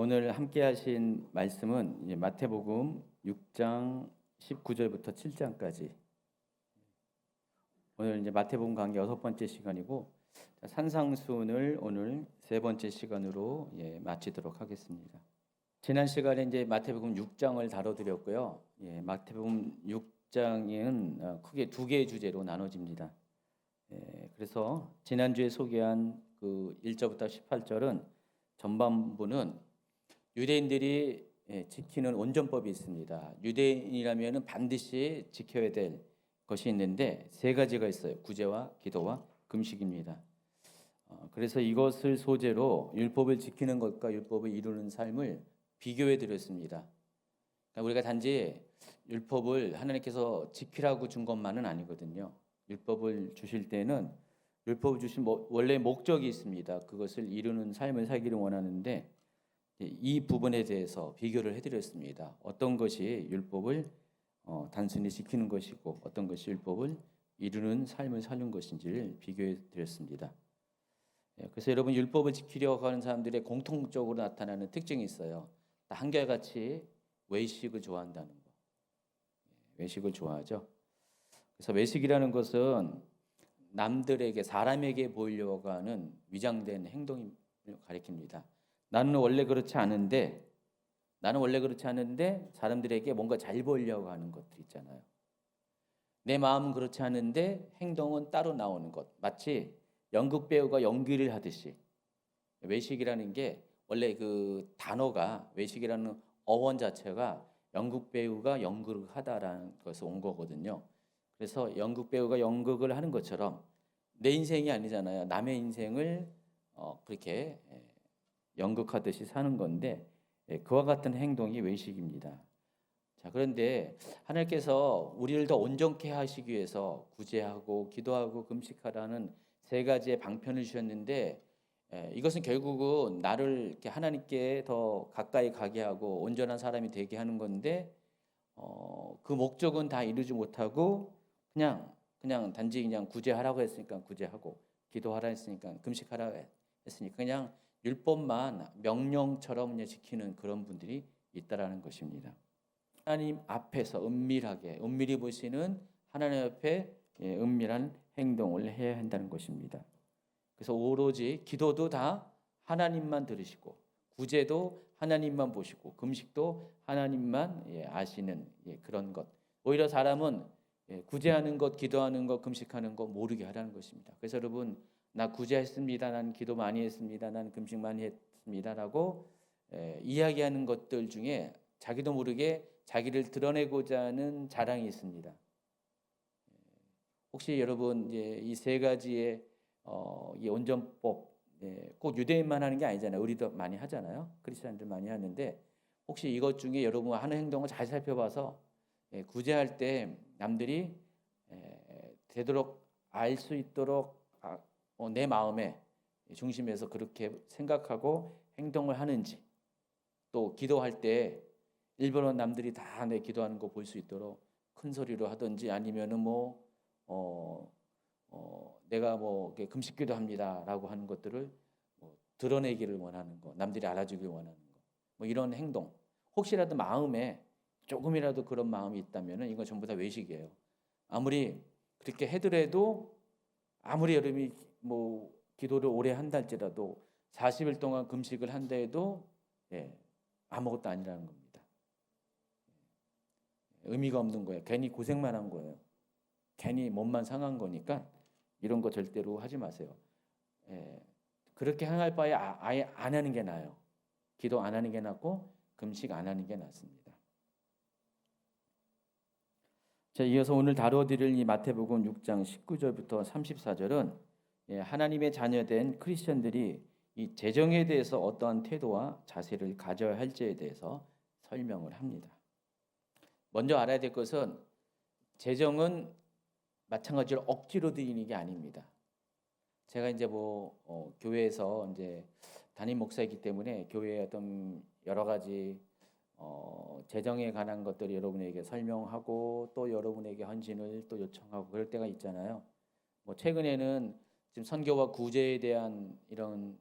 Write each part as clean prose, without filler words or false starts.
오늘 함께 하신 말씀은 이제 마태복음 6장 19절부터 7장까지. 오늘 이제 마태복음 강의 6번째 시간이고 산상수훈을 오늘 3번째 시간으로 마치도록 하겠습니다. 지난 시간에 이제 마태복음 6장을 다뤄드렸고요. 마태복음 6장은 크게 2개의 주제로 나눠집니다. 그래서 지난주에 소개한 그 1절부터 18절은 전반부는 유대인들이 지키는 온전법이 있습니다. 유대인이라면 반드시 지켜야 될 것이 있는데 3가지가 있어요. 구제와 기도와 금식입니다. 그래서 이것을 소재로 율법을 지키는 것과 율법을 이루는 삶을 비교해 드렸습니다. 그러니까 우리가 단지 율법을 하나님께서 지키라고 준 것만은 아니거든요. 율법을 주실 때는 율법을 주신 원래 목적이 있습니다. 그것을 이루는 삶을 살기를 원하는데 이 부분에 대해서 비교를 해드렸습니다. 어떤 것이 율법을 단순히 지키는 것이고 어떤 것이 율법을 이루는 삶을 사는 것인지를 비교해 드렸습니다. 그래서 여러분 율법을 지키려고 하는 사람들의 공통적으로 나타나는 특징이 있어요. 한결같이 외식을 좋아한다는 거. 외식을 좋아하죠. 그래서 외식이라는 것은 남들에게 사람에게 보이려고 하는 위장된 행동을 가리킵니다. 나는 원래 그렇지 않은데 사람들에게 뭔가 잘 보이려고 하는 것들 있잖아요. 내 마음은 그렇지 않은데 행동은 따로 나오는 것. 마치 연극 배우가 연기를 하듯이. 외식이라는 게 원래 그 단어가 외식이라는 어원 자체가 연극 배우가 연극을 하다라는 것에서 온 거거든요. 그래서 연극 배우가 연극을 하는 것처럼 내 인생이 아니잖아요. 남의 인생을 그렇게 연극하듯이 사는 건데 그와 같은 행동이 외식입니다. 자, 그런데 하나님께서 우리를 더 온전케 하시기 위해서 구제하고 기도하고 금식하라는 3가지의 방편을 주셨는데 이것은 결국은 나를 이렇게 하나님께 더 가까이 가게 하고 온전한 사람이 되게 하는 건데 그 목적은 다 이루지 못하고 그냥 단지 그냥 구제하라고 했으니까 구제하고 기도하라 했으니까 금식하라 했으니까 그냥 율법만 명령처럼 지키는 그런 분들이 있다라는 것입니다. 하나님 앞에서 은밀히 보시는 하나님 앞에 은밀한 행동을 해야 한다는 것입니다. 그래서 오로지 기도도 다 하나님만 들으시고 구제도 하나님만 보시고 금식도 하나님만 아시는 그런 것. 오히려 사람은 구제하는 것, 기도하는 것, 금식하는 것 모르게 하라는 것입니다. 그래서 여러분 나 구제했습니다. 난 기도 많이 했습니다. 난 금식 많이 했습니다라고 이야기하는 것들 중에 자기도 모르게 자기를 드러내고자 하는 자랑이 있습니다. 혹시 여러분 이 3가지의 이 온전법 꼭 유대인만 하는 게 아니잖아요. 우리도 많이 하잖아요. 크리스천들 많이 하는데 혹시 이것 중에 여러분 하는 행동을 잘 살펴봐서 구제할 때 남들이 되도록 알 수 있도록 내 마음의 중심에서 그렇게 생각하고 행동을 하는지, 또 기도할 때 일부러 남들이 다 내 기도하는 거 볼 수 있도록 큰 소리로 하든지 아니면은 내가 금식기도 합니다라고 하는 것들을 드러내기를 원하는 거, 남들이 알아주길 원하는 거, 이런 행동. 혹시라도 마음에 조금이라도 그런 마음이 있다면은 이건 전부 다 외식이에요. 아무리 그렇게 해더라도 아무리 여러분이 기도를 오래 한다 할지라도 40일 동안 금식을 한다 해도 아무것도 아니라는 겁니다. 의미가 없는 거예요. 괜히 고생만 한 거예요. 괜히 몸만 상한 거니까 이런 거 절대로 하지 마세요. 그렇게 행할 바에 아예 안 하는 게 나아요. 기도 안 하는 게 낫고 금식 안 하는 게 낫습니다. 자, 이어서 오늘 다뤄드릴 이 마태복음 6장 19절부터 34절은 하나님의 자녀된 크리스천들이 이 재정에 대해서 어떠한 태도와 자세를 가져야 할지에 대해서 설명을 합니다. 먼저 알아야 될 것은 재정은 마찬가지로 억지로 드리는 게 아닙니다. 제가 이제 교회에서 이제 담임 목사이기 때문에 교회의 어떤 여러 가지 재정에 관한 것들을 여러분에게 설명하고 또 여러분에게 헌신을 또 요청하고 그럴 때가 있잖아요. 최근에는 지금 선교와 구제에 대한 이런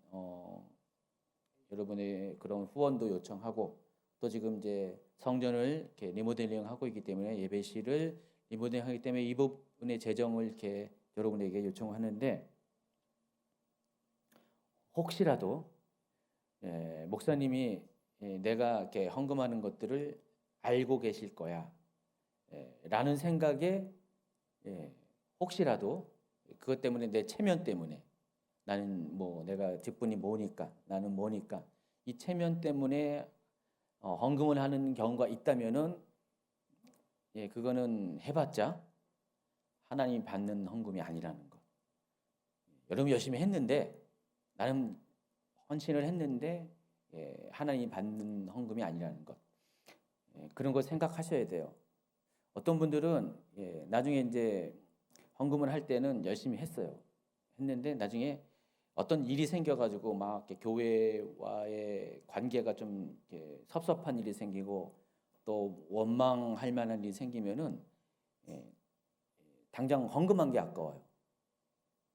여러분의 그런 후원도 요청하고 또 지금 이제 성전을 이렇게 리모델링 하고 있기 때문에 예배실을 리모델링하기 때문에 이 부분의 재정을 이렇게 여러분에게 요청하는데 혹시라도 목사님이 내가 이렇게 헌금하는 것들을 알고 계실 거야 라는 생각에 혹시라도 그것 때문에 내 체면 때문에 나는 뭐 내가 직분이 뭐니까 나는 뭐니까 이 체면 때문에 헌금을 하는 경우가 있다면은 그거는 해봤자 하나님이 받는 헌금이 아니라는 거. 여러분 열심히 했는데 나는 헌신을 했는데 하나님이 받는 헌금이 아니라는 것. 그런 거 생각하셔야 돼요. 어떤 분들은 나중에 이제 헌금을 할 때는 열심히 했어요. 했는데 나중에 어떤 일이 생겨가지고 막 이렇게 교회와의 관계가 좀 이렇게 섭섭한 일이 생기고 또 원망할 만한 일이 생기면은 당장 헌금한 게 아까워요.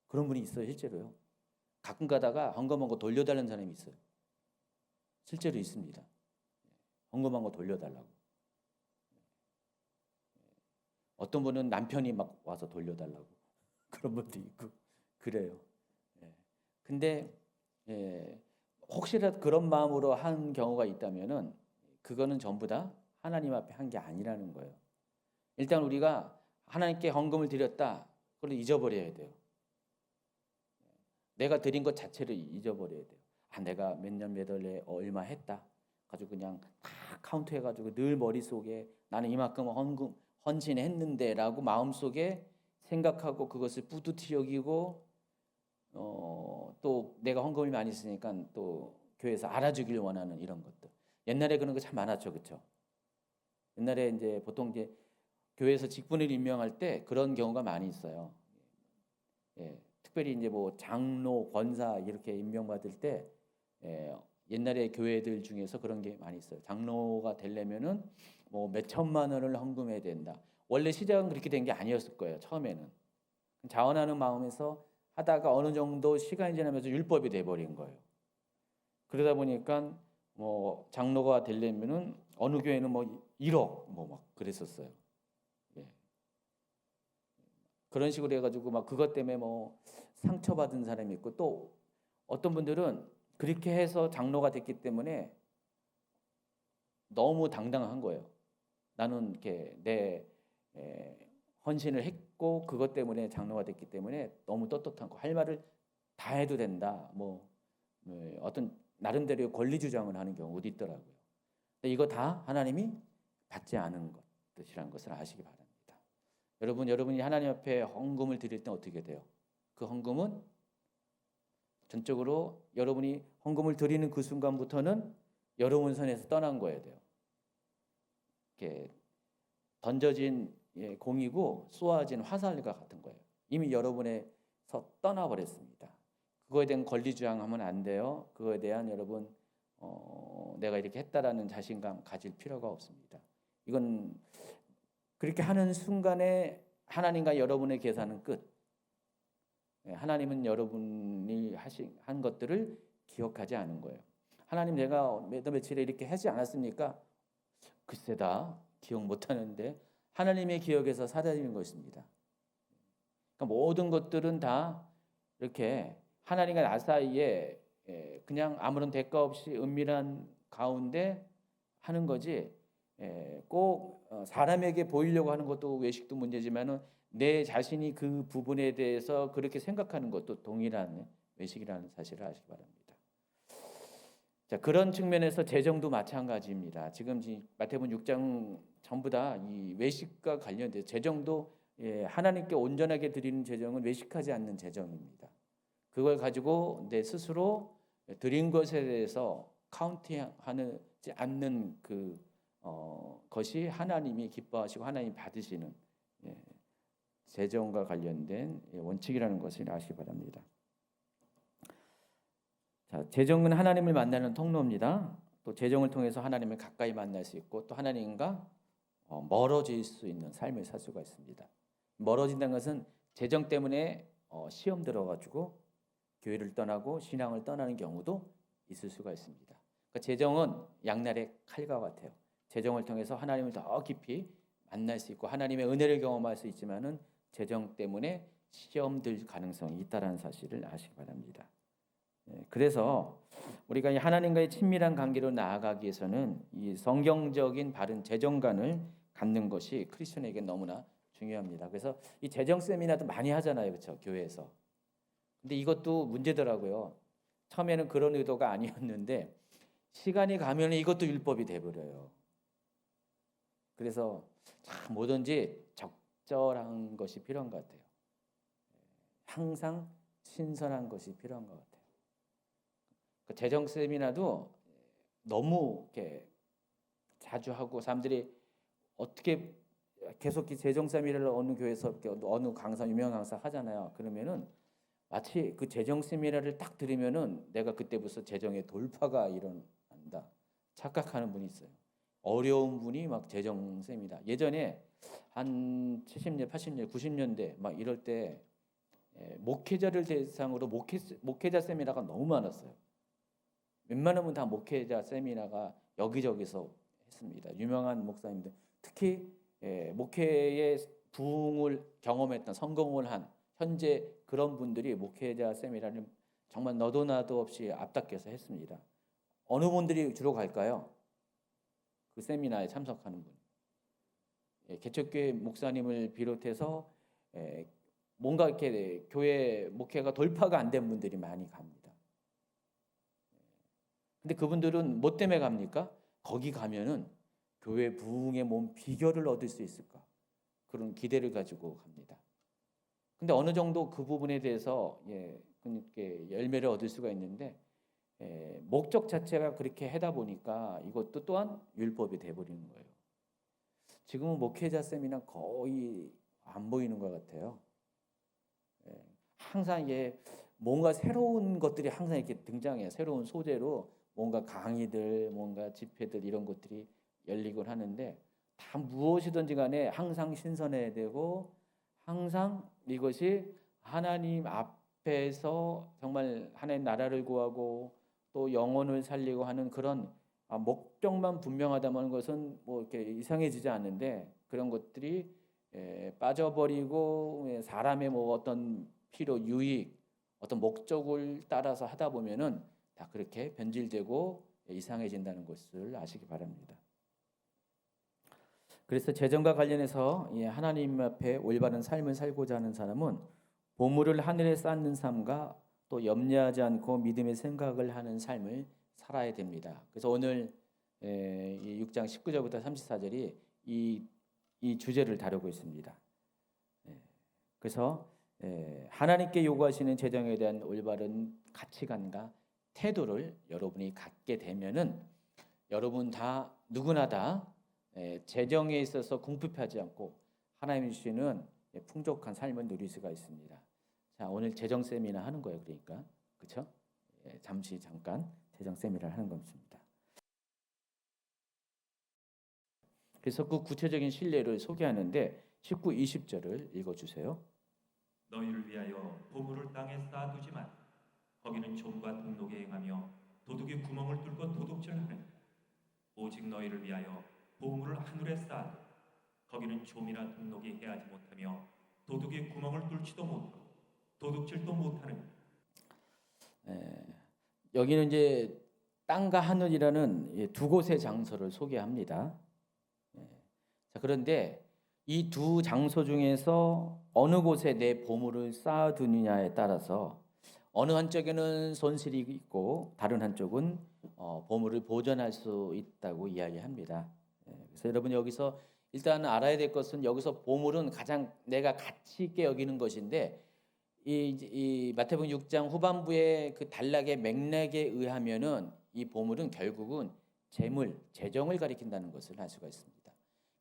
그런 분이 있어요, 실제로요. 가끔 가다가 헌금한 거 돌려달라는 사람이 있어요. 실제로 있습니다. 헌금한 거 돌려달라고. 어떤 분은 남편이 막 와서 돌려달라고 그런 분도 있고 그래요. 근데 혹시라도 그런 마음으로 한 경우가 있다면은 그거는 전부 다 하나님 앞에 한 게 아니라는 거예요. 일단 우리가 하나님께 헌금을 드렸다, 그걸 잊어버려야 돼요. 내가 드린 것 자체를 잊어버려야 돼요. 내가 몇 년 몇 월에 얼마 했다 가지고 그냥 다 카운트해가지고 늘 머릿속에 나는 이만큼 헌신했는데라고 마음속에 생각하고 그것을 뿌듯히 여기고 또 내가 헌금이 많이 있으니까 또 교회에서 알아주길 원하는 이런 것들. 옛날에 그런 거 참 많았죠, 그렇죠? 옛날에 이제 보통 이제 교회에서 직분을 임명할 때 그런 경우가 많이 있어요. 특별히 이제 뭐 장로, 권사 이렇게 임명받을 때 옛날에 교회들 중에서 그런 게 많이 있어요. 장로가 되려면은 뭐 몇 천만 원을 헌금해야 된다. 원래 시작은 그렇게 된 게 아니었을 거예요. 처음에는 자원하는 마음에서 하다가 어느 정도 시간이 지나면서 율법이 돼버린 거예요. 그러다 보니까 뭐 장로가 되려면은 어느 교회는 뭐 1억 뭐 막 그랬었어요. 그런 식으로 해가지고 막 그것 때문에 뭐 상처받은 사람이 있고 또 어떤 분들은 그렇게 해서 장로가 됐기 때문에 너무 당당한 거예요. 나는 이렇게 내 헌신을 했고 그것 때문에 장로가 됐기 때문에 너무 떳떳한 거 할 말을 다 해도 된다. 뭐 어떤 나름대로 권리 주장을 하는 경우도 있더라고요. 근데 이거 다 하나님이 받지 않은 것이라는 것을 아시기 바랍니다. 여러분이 하나님 앞에 헌금을 드릴 때 어떻게 돼요? 그 헌금은 전적으로 여러분이 헌금을 드리는 그 순간부터는 여러분 손에서 떠난 거여야 돼요. 이렇게 던져진 공이고 쏘아진 화살과 같은 거예요. 이미 여러분에서 떠나버렸습니다. 그거에 대한 권리 주장하면 안 돼요. 그거에 대한 여러분 내가 이렇게 했다라는 자신감 가질 필요가 없습니다. 이건 그렇게 하는 순간에 하나님과 여러분의 계산은 끝. 하나님은 여러분이 한 것들을 기억하지 않은 거예요. 하나님 내가 몇 월 며칠에 이렇게 하지 않았습니까? 글쎄다 기억 못하는데 하나님의 기억에서 사라지는 것입니다. 그러니까 모든 것들은 다 이렇게 하나님과 나 사이에 그냥 아무런 대가 없이 은밀한 가운데 하는 거지 꼭 사람에게 보이려고 하는 것도 외식도 문제지만은 내 자신이 그 부분에 대해서 그렇게 생각하는 것도 동일한 외식이라는 사실을 아시기 바랍니다. 자, 그런 측면에서 재정도 마찬가지입니다. 지금 마태복음 6장 전부 다 이 외식과 관련된 재정도 하나님께 온전하게 드리는 재정은 외식하지 않는 재정입니다. 그걸 가지고 내 스스로 드린 것에 대해서 카운팅하지 않는 것이 하나님이 기뻐하시고 하나님이 받으시는 재정과 관련된 원칙이라는 것을 아시기 바랍니다. 자, 재정은 하나님을 만나는 통로입니다. 또 재정을 통해서 하나님을 가까이 만날 수 있고 또 하나님과 멀어질 수 있는 삶을 살 수가 있습니다. 멀어진다는 것은 재정 때문에 시험 들어가지고 교회를 떠나고 신앙을 떠나는 경우도 있을 수가 있습니다. 그러니까 재정은 양날의 칼과 같아요. 재정을 통해서 하나님을 더 깊이 만날 수 있고 하나님의 은혜를 경험할 수 있지만은 재정 때문에 시험 들 가능성이 있다는 사실을 아시기 바랍니다. 그래서 우리가 이 하나님과의 친밀한 관계로 나아가기 위해서는 이 성경적인 바른 재정관을 갖는 것이 크리스천에게 너무나 중요합니다. 그래서 이 재정 세미나도 많이 하잖아요, 그렇죠? 교회에서. 근데 이것도 문제더라고요. 처음에는 그런 의도가 아니었는데 시간이 가면 이것도 율법이 돼버려요. 그래서 참 뭐든지 적절한 것이 필요한 것 같아요. 항상 신선한 것이 필요한 것 같아요. 그 재정 세미나도 너무 이렇게 자주 하고 사람들이 어떻게 계속 재정 세미나를 어느 교회에서 이렇게 어느 강사 유명 강사 하잖아요. 그러면은 마치 그 재정 세미나를 딱 들으면은 내가 그때부터 재정의 돌파가 일어난다 착각하는 분이 있어요. 어려운 분이 막 재정 세미나 예전에 한 70년, 80년, 90년대 막 이럴 때 목회자를 대상으로 목회자 세미나가 너무 많았어요. 웬만하면 다 목회자 세미나가 여기저기서 했습니다. 유명한 목사님들 특히 목회의 부흥을 경험했던 성공을 한 현재 그런 분들이 목회자 세미나를 정말 너도 나도 없이 앞당겨서 했습니다. 어느 분들이 주로 갈까요? 그 세미나에 참석하는 분. 개척교회 목사님을 비롯해서 뭔가 이렇게 교회 목회가 돌파가 안 된 분들이 많이 갑니다. 근데 그분들은 뭐 때문에 갑니까? 거기 가면은 교회 부흥의 몸 비결을 얻을 수 있을까? 그런 기대를 가지고 갑니다. 근데 어느 정도 그 부분에 대해서 그렇게 열매를 얻을 수가 있는데 목적 자체가 그렇게 하다 보니까 이것도 또한 율법이 돼버리는 거예요. 지금은 목회자 세미나 거의 안 보이는 것 같아요. 항상 이게 뭔가 새로운 것들이 항상 이렇게 등장해요. 새로운 소재로 뭔가 강의들, 뭔가 집회들 이런 것들이 열리곤 하는데 다 무엇이든지 간에 항상 신선해야 되고 항상 이것이 하나님 앞에서 정말 하나님 나라를 구하고 또 영혼을 살리고 하는 그런 목적만 분명하다는 것은 뭐 이렇게 이상해지지 않는데 그런 것들이 빠져버리고 사람의 뭐 어떤 필요, 유익, 어떤 목적을 따라서 하다 보면은 다 그렇게 변질되고 이상해진다는 것을 아시기 바랍니다. 그래서 재정과 관련해서 하나님 앞에 올바른 삶을 살고자 하는 사람은 보물을 하늘에 쌓는 삶과 또 염려하지 않고 믿음의 생각을 하는 삶을 살아야 됩니다. 그래서 오늘 6장 19절부터 34절이 이 주제를 다루고 있습니다. 그래서 하나님께 요구하시는 재정에 대한 올바른 가치관과 태도를 여러분이 갖게 되면은 여러분 다 누구나 다 재정에 있어서 궁핍하지 않고 하나님이 주시는 풍족한 삶을 누릴 수가 있습니다. 자, 오늘 재정 세미나 하는 거예요. 그러니까 그렇죠? 잠깐 재정 세미나를 하는 것입니다. 그래서 그 구체적인 신뢰를 소개하는데 19, 20절을 읽어주세요. 너희를 위하여 보물을 땅에 쌓아두지만 거기는 좀과 등록에 행하며 도둑이 구멍을 뚫고 도둑질하는 오직 너희를 위하여 보물을 하늘에 쌓아두 거기는 좀이나 등록이 해하지 못하며 도둑이 구멍을 뚫지도 못하고 도둑질도 못하는 여기는 이제 땅과 하늘이라는 두 곳의 장소를 소개합니다. 자, 그런데 이 두 장소 중에서 어느 곳에 내 보물을 쌓아두느냐에 따라서 어느 한쪽에는 손실이 있고 다른 한쪽은 보물을 보존할 수 있다고 이야기합니다. 그래서 여러분 여기서 일단 알아야 될 것은 여기서 보물은 가장 내가 가치 있게 여기는 것인데 이 마태복음 6장 후반부의 그 단락의 맥락에 의하면은 이 보물은 결국은 재물, 재정을 가리킨다는 것을 알 수가 있습니다.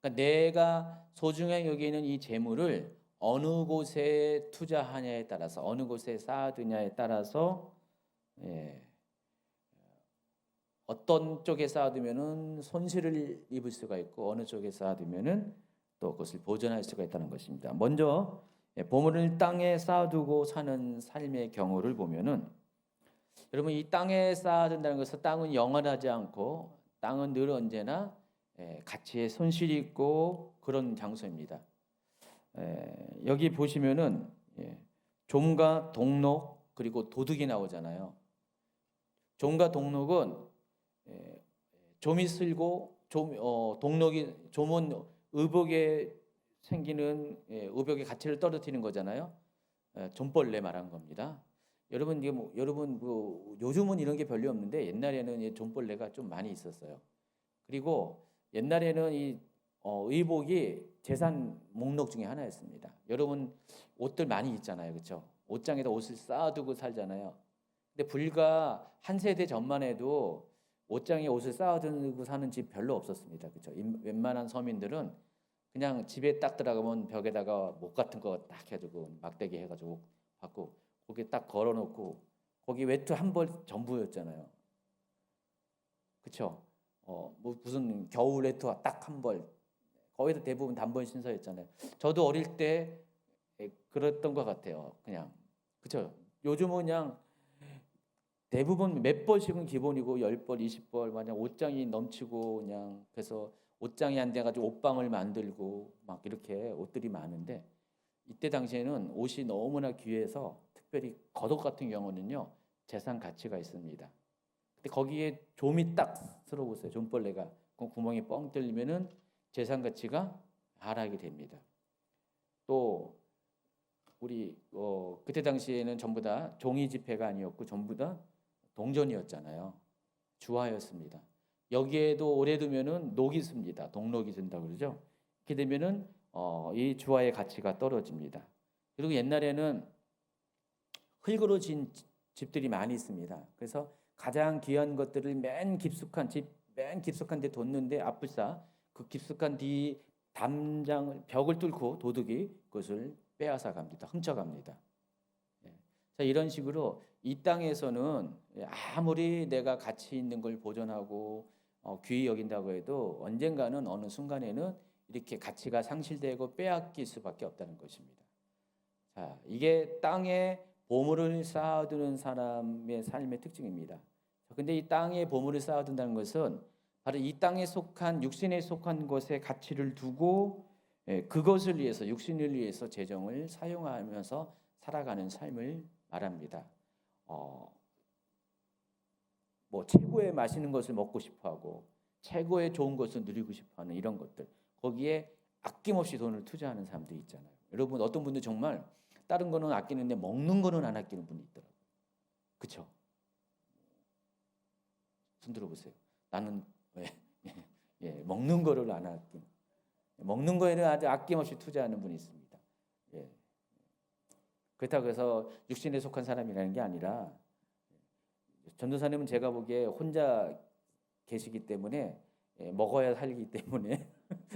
그러니까 내가 소중하게 여기는 이 재물을 어느 곳에 투자하냐에 따라서 어느 곳에 쌓아두냐에 따라서 어떤 쪽에 쌓아두면은 손실을 입을 수가 있고 어느 쪽에 쌓아두면은 또 그것을 보존할 수가 있다는 것입니다. 먼저 보물을 땅에 쌓아두고 사는 삶의 경우를 보면은 여러분 이 땅에 쌓아야 된다는 것은 땅은 영원하지 않고 땅은 늘 언제나 가치의 손실이 있고 그런 장소입니다. 여기 보시면은 좀과 동록 그리고 도둑이 나오잖아요. 좀과 동록은 좀이 쓸고 동록이 좀은 의복에 생기는 의복의 가치를 떨어뜨리는 거잖아요. 좀벌레 말한 겁니다. 여러분 이게 여러분 요즘은 이런 게 별로 없는데 옛날에는 이 좀벌레가 좀 많이 있었어요. 그리고 옛날에는 이 의복이 재산 목록 중에 하나였습니다. 여러분 옷들 많이 입잖아요, 그렇죠? 옷장에다 옷을 쌓아두고 살잖아요. 근데 불과 한 세대 전만 해도 옷장에 옷을 쌓아두고 사는 집 별로 없었습니다, 그렇죠? 웬만한 서민들은 그냥 집에 딱 들어가면 벽에다가 목 같은 거 딱 해두고 막대기 해가지고 받고 거기에 딱 걸어놓고 거기 외투 한 벌 전부였잖아요, 그렇죠? 뭐 무슨 겨울 외투 딱 한 벌, 거기도 대부분 단벌 신사였잖아요. 저도 어릴 때 그랬던 것 같아요, 그냥 그렇죠? 요즘은 그냥 대부분 몇 벌씩은 기본이고 10벌, 20벌 마냥 옷장이 넘치고 그냥 그래서 옷장이 안 돼가지고 옷방을 만들고 막 이렇게 옷들이 많은데 이때 당시에는 옷이 너무나 귀해서 특별히 겉옷 같은 경우는요 재산 가치가 있습니다. 근데 거기에 좀이 딱 들어보세요. 좀벌레가 그 구멍이 뻥 뚫리면은 재산 가치가 하락이 됩니다. 또 우리 그때 당시에는 전부 다 종이 지폐가 아니었고 전부 다 동전이었잖아요. 주화였습니다. 여기에도 오래 두면은 녹이 씁니다. 동록이 든다고 그러죠. 이렇게 되면은 이 주화의 가치가 떨어집니다. 그리고 옛날에는 흙으로 진 집들이 많이 있습니다. 그래서 가장 귀한 것들을 맨 깊숙한 데 뒀는데 아뿔싸 그 깊숙한 뒤 담장을 벽을 뚫고 도둑이 그것을 빼앗아 갑니다. 훔쳐갑니다. 자, 이런 식으로 이 땅에서는 아무리 내가 가치 있는 걸 보존하고 귀히 여긴다고 해도 언젠가는 어느 순간에는 이렇게 가치가 상실되고 빼앗길 수밖에 없다는 것입니다. 자, 이게 땅에 보물을 쌓아두는 사람의 삶의 특징입니다. 근데 이 땅에 보물을 쌓아둔다는 것은 바로 이 땅에 속한 육신에 속한 것에 가치를 두고 그것을 위해서 육신을 위해서 재정을 사용하면서 살아가는 삶을 말합니다. 뭐 최고의 맛있는 것을 먹고 싶어하고 최고의 좋은 것을 누리고 싶어하는 이런 것들 거기에 아낌없이 돈을 투자하는 사람들이 있잖아요. 여러분 어떤 분들 정말 다른 거는 아끼는데 먹는 거는 안 아끼는 분이 있더라고요. 그렇죠? 손 들어보세요. 나는 왜 먹는 거를 안 아끼는 먹는 거에는 아주 아낌없이 투자하는 분이 있습니다. 그렇다고 해서 육신에 속한 사람이라는 게 아니라 전도사님은 제가 보기에 혼자 계시기 때문에 먹어야 살기 때문에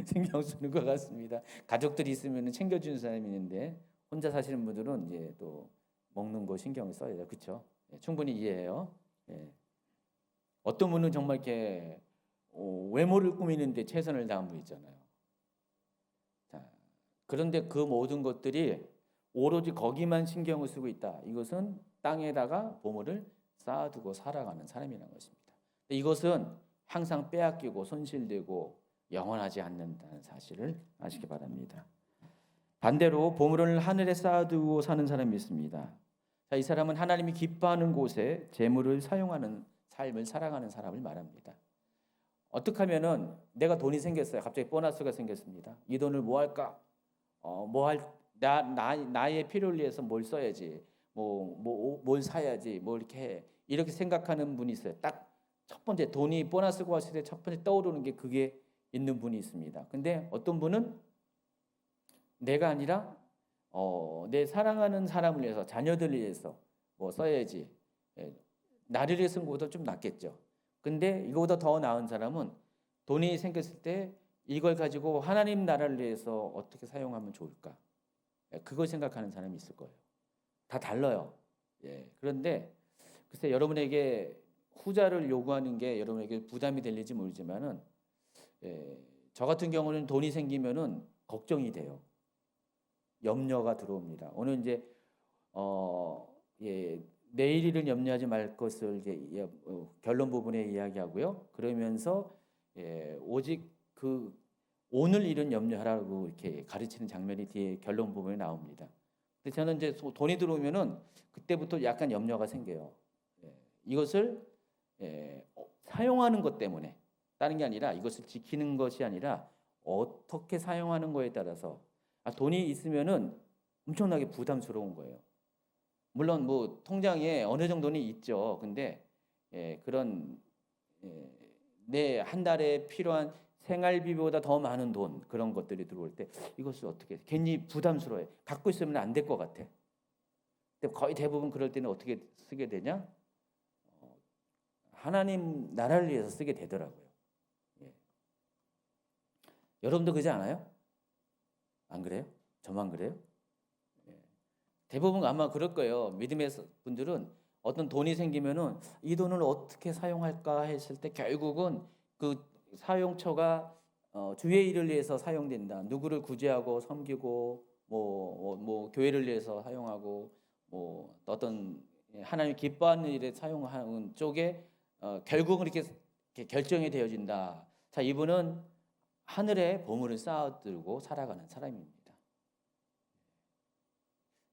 신경 쓰는 것 같습니다. 가족들이 있으면 챙겨주는 사람이 있는데 혼자 사시는 분들은 이제 또 먹는 거 신경을 써야죠. 그렇죠? 충분히 이해해요. 어떤 분은 정말 이렇게 외모를 꾸미는데 최선을 다한 분 있잖아요. 자, 그런데 그 모든 것들이 오로지 거기만 신경을 쓰고 있다. 이것은 땅에다가 보물을 쌓아두고 살아가는 사람이라는 것입니다. 이것은 항상 빼앗기고 손실되고 영원하지 않는다는 사실을 아시기 바랍니다. 반대로 보물을 하늘에 쌓아두고 사는 사람이 있습니다. 자, 이 사람은 하나님이 기뻐하는 곳에 재물을 사용하는 삶을 살아가는 사람을 말합니다. 어떻게 하면은 내가 돈이 생겼어요. 갑자기 보너스가 생겼습니다. 이 돈을 뭐 할까? 나의 필요를 위해서 뭘 써야지, 뭘 사야지, 뭐 이렇게 생각하는 분이 있어요. 딱 첫 번째 돈이 보너스가 왔을 때 첫 번째 떠오르는 게 그게 있는 분이 있습니다. 근데 어떤 분은 내가 아니라 내 사랑하는 사람을 위해서, 자녀들을 위해서 뭐 써야지. 나를 위해서 것보다 좀 낫겠죠. 근데 이거보다 더 나은 사람은 돈이 생겼을 때 이걸 가지고 하나님 나라를 위해서 어떻게 사용하면 좋을까? 그걸 생각하는 사람이 있을 거예요. 다 달라요. 그런데 글쎄 여러분에게 후자를 요구하는 게 여러분에게 부담이 될지 모르지만은 저 같은 경우는 돈이 생기면은 걱정이 돼요. 염려가 들어옵니다. 오늘 이제 내일 일을 염려하지 말 것을 이제 결론 부분에 이야기하고요. 그러면서 오직 그 오늘 일은 염려하라고 이렇게 가르치는 장면이 뒤에 결론 부분에 나옵니다. 근데 저는 이제 돈이 들어오면은 그때부터 약간 염려가 생겨요. 이것을 사용하는 것 때문에 다른 게 아니라 이것을 지키는 것이 아니라 어떻게 사용하는 거에 따라서 돈이 있으면은 엄청나게 부담스러운 거예요. 물론 뭐 통장에 어느 정도는 있죠. 근데 그런 내 한 달에 필요한 생활비보다 더 많은 돈 그런 것들이 들어올 때 이것을 어떻게 괜히 부담스러워해. 갖고 있으면 안 될 것 같아. 근데 거의 대부분 그럴 때는 어떻게 쓰게 되냐? 하나님 나라를 위해서 쓰게 되더라고요. 예. 여러분도 그러지 않아요? 안 그래요? 저만 그래요? 대부분 아마 그럴 거예요. 믿음의 분들은 어떤 돈이 생기면은 이 돈을 어떻게 사용할까 했을 때 결국은 그 사용처가 주의 일을 위해서 사용된다. 누구를 구제하고 섬기고 뭐 교회를 위해서 사용하고 뭐 어떤 하나님 기뻐하는 일에 사용하는 쪽에 결국은 이렇게 결정이 되어진다. 자, 이분은 하늘에 보물을 쌓아두고 살아가는 사람입니다.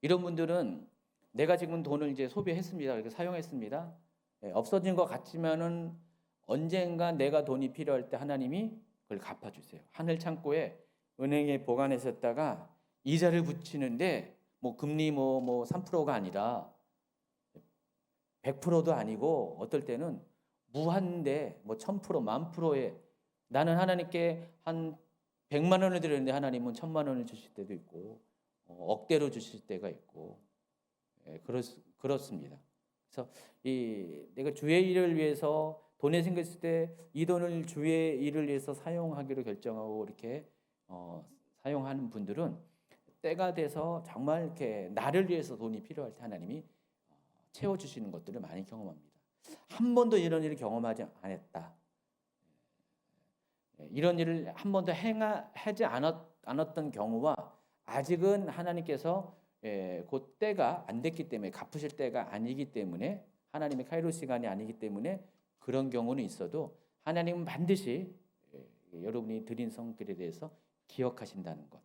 이런 분들은 내가 지금 돈을 이제 소비했습니다. 이렇게 사용했습니다. 없어진 것 같지만은 언젠가 내가 돈이 필요할 때 하나님이 그걸 갚아주세요. 하늘 창고에 은행에 보관했었다가 이자를 붙이는데 뭐 금리 뭐 3%가 아니라 100%도 아니고 어떨 때는 무한대 뭐 1000%, 10,000%에 나는 하나님께 한 100만 원을 드렸는데 하나님은 1,000만 원을 주실 때도 있고 억대로 주실 때가 있고 그렇습니다. 그래서 내가 주의 일을 위해서 돈이 생겼을 때 이 돈을 주의 일을 위해서 사용하기로 결정하고 이렇게 사용하는 분들은 때가 돼서 정말 이렇게 나를 위해서 돈이 필요할 때 하나님이 채워주시는 것들을 많이 경험합니다. 한 번도 이런 일을 경험하지 않았다. 이런 일을 한 번도 하지 않았던 경우와 아직은 하나님께서 그 때가 안 됐기 때문에 갚으실 때가 아니기 때문에 하나님의 카이로스 시간이 아니기 때문에 그런 경우는 있어도 하나님은 반드시 여러분이 드린 성들에 대해서 기억하신다는 것.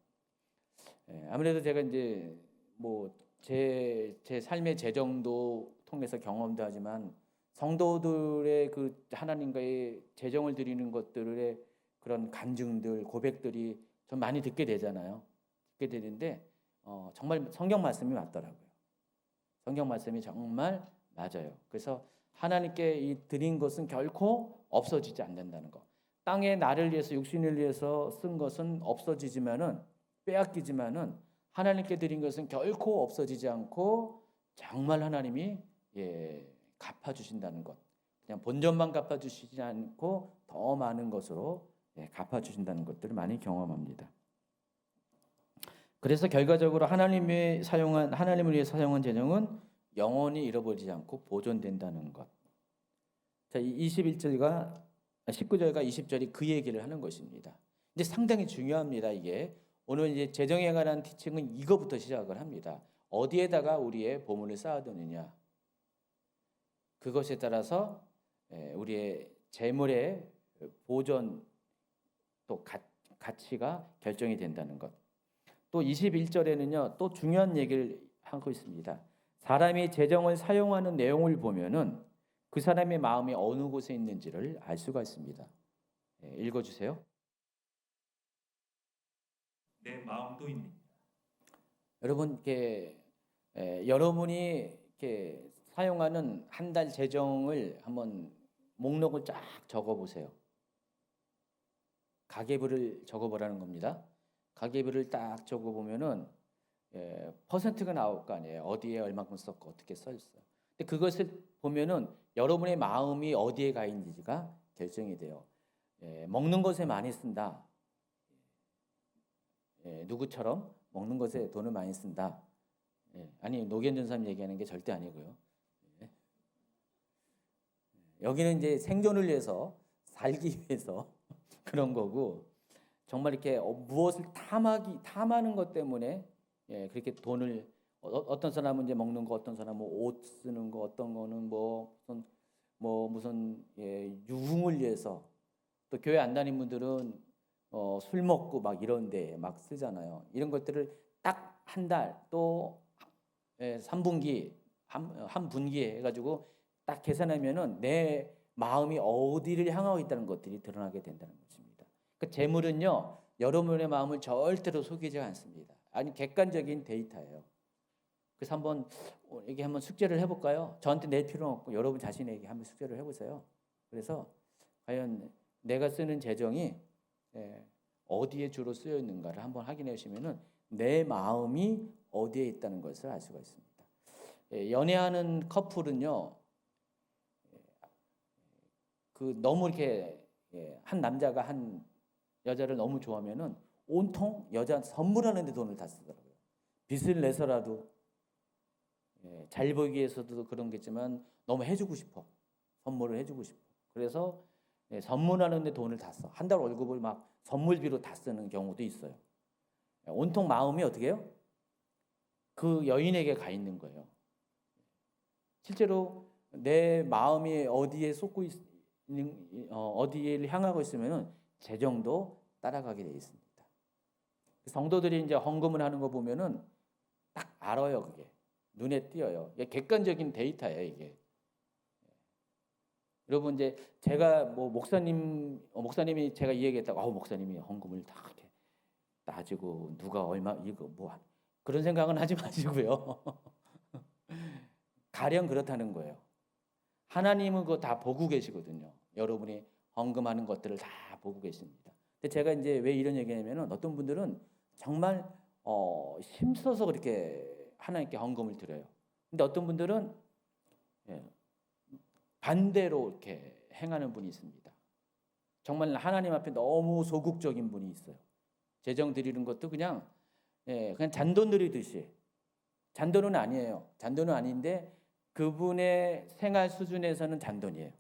아무래도 제가 이제 뭐 제 삶의 재정도 통해서 경험도 하지만 성도들의 그 하나님과의 재정을 드리는 것들의 그런 간증들, 고백들이 좀 많이 듣게 되잖아요. 듣게 되는데 정말 성경 말씀이 맞더라고요. 성경 말씀이 정말 맞아요. 그래서 하나님께 이 드린 것은 결코 없어지지 않는다는 거. 땅에 나를 위해서 육신을 위해서 쓴 것은 없어지지만은 빼앗기지만은 하나님께 드린 것은 결코 없어지지 않고 정말 하나님이 갚아주신다는 것. 그냥 본전만 갚아주시지 않고 더 많은 것으로 갚아주신다는 것들을 많이 경험합니다. 그래서 결과적으로 하나님을 위해 사용한 재정은 영원히 잃어버리지 않고 보존된다는 것. 자, 21절과 19절과 20절이 그 얘기를 하는 것입니다. 근데 상당히 중요합니다. 이게 오늘 이제 재정에 관한 티칭은 이거부터 시작을 합니다. 어디에다가 우리의 보물을 쌓아두느냐. 그것에 따라서 우리의 재물의 보존 또 가치가 결정이 된다는 것. 또 21절에는요. 또 중요한 얘기를 하고 있습니다. 사람이 재정을 사용하는 내용을 보면은 그 사람의 마음이 어느 곳에 있는지를 알 수가 있습니다. 읽어주세요. 내 마음도 있느니라. 여러분, 여러분이 이렇게 사용하는 한 달 재정을 한번 목록을 쫙 적어보세요. 가계부를 적어보라는 겁니다. 가계부를 딱 적어보면은 퍼센트가 나올 거 아니에요. 어디에 얼마큼 썼고 어떻게 썼어. 근데 그것을 보면은 여러분의 마음이 어디에 가 있는지가 결정이 돼요. 먹는 것에 많이 쓴다. 누구처럼 먹는 것에 돈을 많이 쓴다. 아니 노견 사님 얘기하는 게 절대 아니고요. 여기는 이제 생존을 위해서 살기 위해서 그런 거고 정말 이렇게 무엇을 탐하는 것 때문에 그렇게 돈을 어떤 사람은 이제 먹는 거, 어떤 사람은 옷 쓰는 거, 어떤 거는 무슨 유흥을 위해서, 또 교회 안 다니는 분들은 술 먹고 막 이런 데 막 쓰잖아요. 이런 것들을 딱 한 달 또 3분기 한 분기에 해가지고 딱 계산하면은 내 마음이 어디를 향하고 있다는 것들이 드러나게 된다는 것입니다. 그 재물은요, 여러분의 마음을 절대로 속이지 않습니다. 아니, 객관적인 데이터예요. 그래서 이게 한번 숙제를 해볼까요? 저한테 낼 필요는 없고 여러분 자신에게 한번 숙제를 해보세요. 그래서 과연 내가 쓰는 재정이 어디에 주로 쓰여 있는가를 한번 확인해 보시면은 내 마음이 어디에 있다는 것을 알 수가 있습니다. 연애하는 커플은요, 너무 이렇게 한 남자가 한 여자를 너무 좋아하면은 온통 여자 선물하는 데 돈을 다 쓰더라고요. 빚을 내서라도 잘 보이기 위해서도 그런 게지만 너무 해주고 싶어. 선물을 해주고 싶어. 그래서 선물하는 데 돈을 다 써. 한 달 월급을 막 선물비로 다 쓰는 경우도 있어요. 온통 마음이 어떻게 해요? 그 여인에게 가 있는 거예요. 실제로 내 마음이 어디에 쏟고 있는, 어디를 향하고 있으면 재정도 따라가게 돼 있습니다. 성도들이 이제 헌금을 하는 거 보면은 딱 알아요. 그게 눈에 띄어요. 이게 객관적인 데이터예요. 이게. 여러분, 이제 제가 목사님이 제가 이 얘기했다고 목사님이 헌금을 다 이렇게 따지고 누가 얼마 이거 그런 생각은 하지 마시고요. 가령 그렇다는 거예요. 하나님은 그거 다 보고 계시거든요. 여러분이 헌금하는 것들을 다 보고 계십니다. 근데 제가 이제 왜 이런 얘기냐면은 어떤 분들은 정말 힘써서 그렇게 하나님께 헌금을 드려요. 근데 어떤 분들은 반대로 이렇게 행하는 분이 있습니다. 정말 하나님 앞에 너무 소극적인 분이 있어요. 재정 드리는 것도 그냥 잔돈 드리듯이. 잔돈은 아니에요. 잔돈은 아닌데 그분의 생활 수준에서는 잔돈이에요.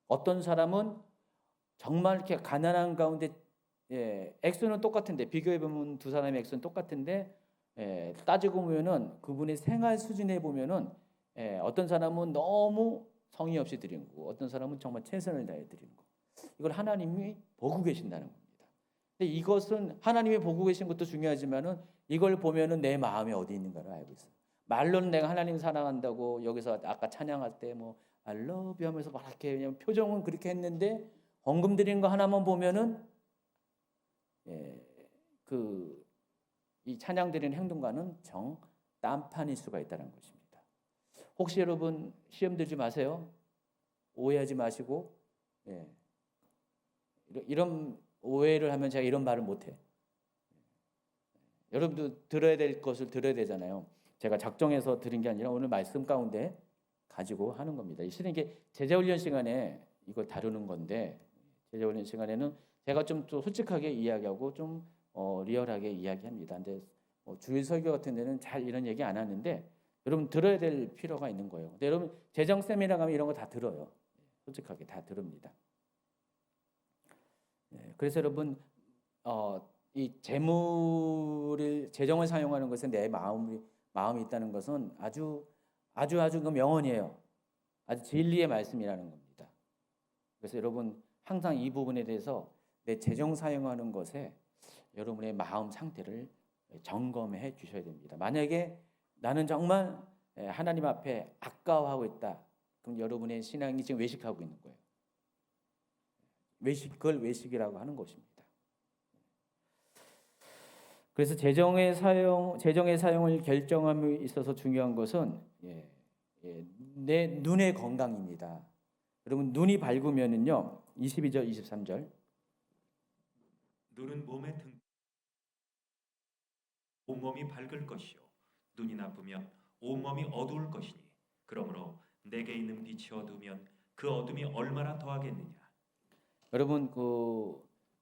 어떤 사람은 정말 이렇게 가난한 가운데 액수는 똑같은데 비교해 보면 두 사람의 액수는 똑같은데 따지고 보면은 그분의 생활 수준에 보면은 어떤 사람은 너무 성의 없이 드리는 거고 어떤 사람은 정말 최선을 다해 드리는 거. 이걸 하나님이 보고 계신다는 겁니다. 근데 이것은 하나님이 보고 계신 것도 중요하지만은 이걸 보면은 내 마음이 어디 있는가를 알고 있어요. 말로는 내가 하나님 사랑한다고 여기서 아까 찬양할 때 I love you 하면서 막 이렇게 그냥 표정은 그렇게 했는데 헌금 드리는 거 하나만 보면은 이 찬양 드리는 행동과는 정 딴판일 수가 있다는 것입니다. 혹시 여러분 시험 들지 마세요. 오해하지 마시고 이런 오해를 하면 제가 이런 말을 못해. 여러분도 들어야 될 것을 들어야 되잖아요. 제가 작정해서 들은 게 아니라 오늘 말씀 가운데 가지고 하는 겁니다. 실은 이게 제자훈련 시간에 이걸 다루는 건데 제자훈련 시간에는 제가 좀 솔직하게 이야기하고 좀 리얼하게 이야기합니다. 근데 주일 설교 같은 데는 잘 이런 얘기 안 하는데 여러분 들어야 될 필요가 있는 거예요. 근데 여러분 재정 세미나 가면 이런 거 다 들어요. 솔직하게 다 들읍니다. 그래서 여러분 이 재정을 사용하는 것에 내 마음이 있다는 것은 아주 그 명언이에요. 아주 진리의 말씀이라는 겁니다. 그래서 여러분 항상 이 부분에 대해서 내 재정 사용하는 것에 여러분의 마음 상태를 점검해 주셔야 됩니다. 만약에 나는 정말 하나님 앞에 아까워하고 있다. 그럼 여러분의 신앙이 지금 외식하고 있는 거예요. 그걸 외식이라고 하는 것입니다. 그래서 재정의 사용을 결정함에 있어서 중요한 것은 내 눈의 건강입니다. 여러분 눈이 밝으면은요 22절 23절 눈은 몸의 등 온몸이 밝을 것이요 눈이 나쁘면 온몸이 어두울 것이니 그러므로 내게 있는 빛이 어두우면 그 어둠이 얼마나 더하겠느냐. 여러분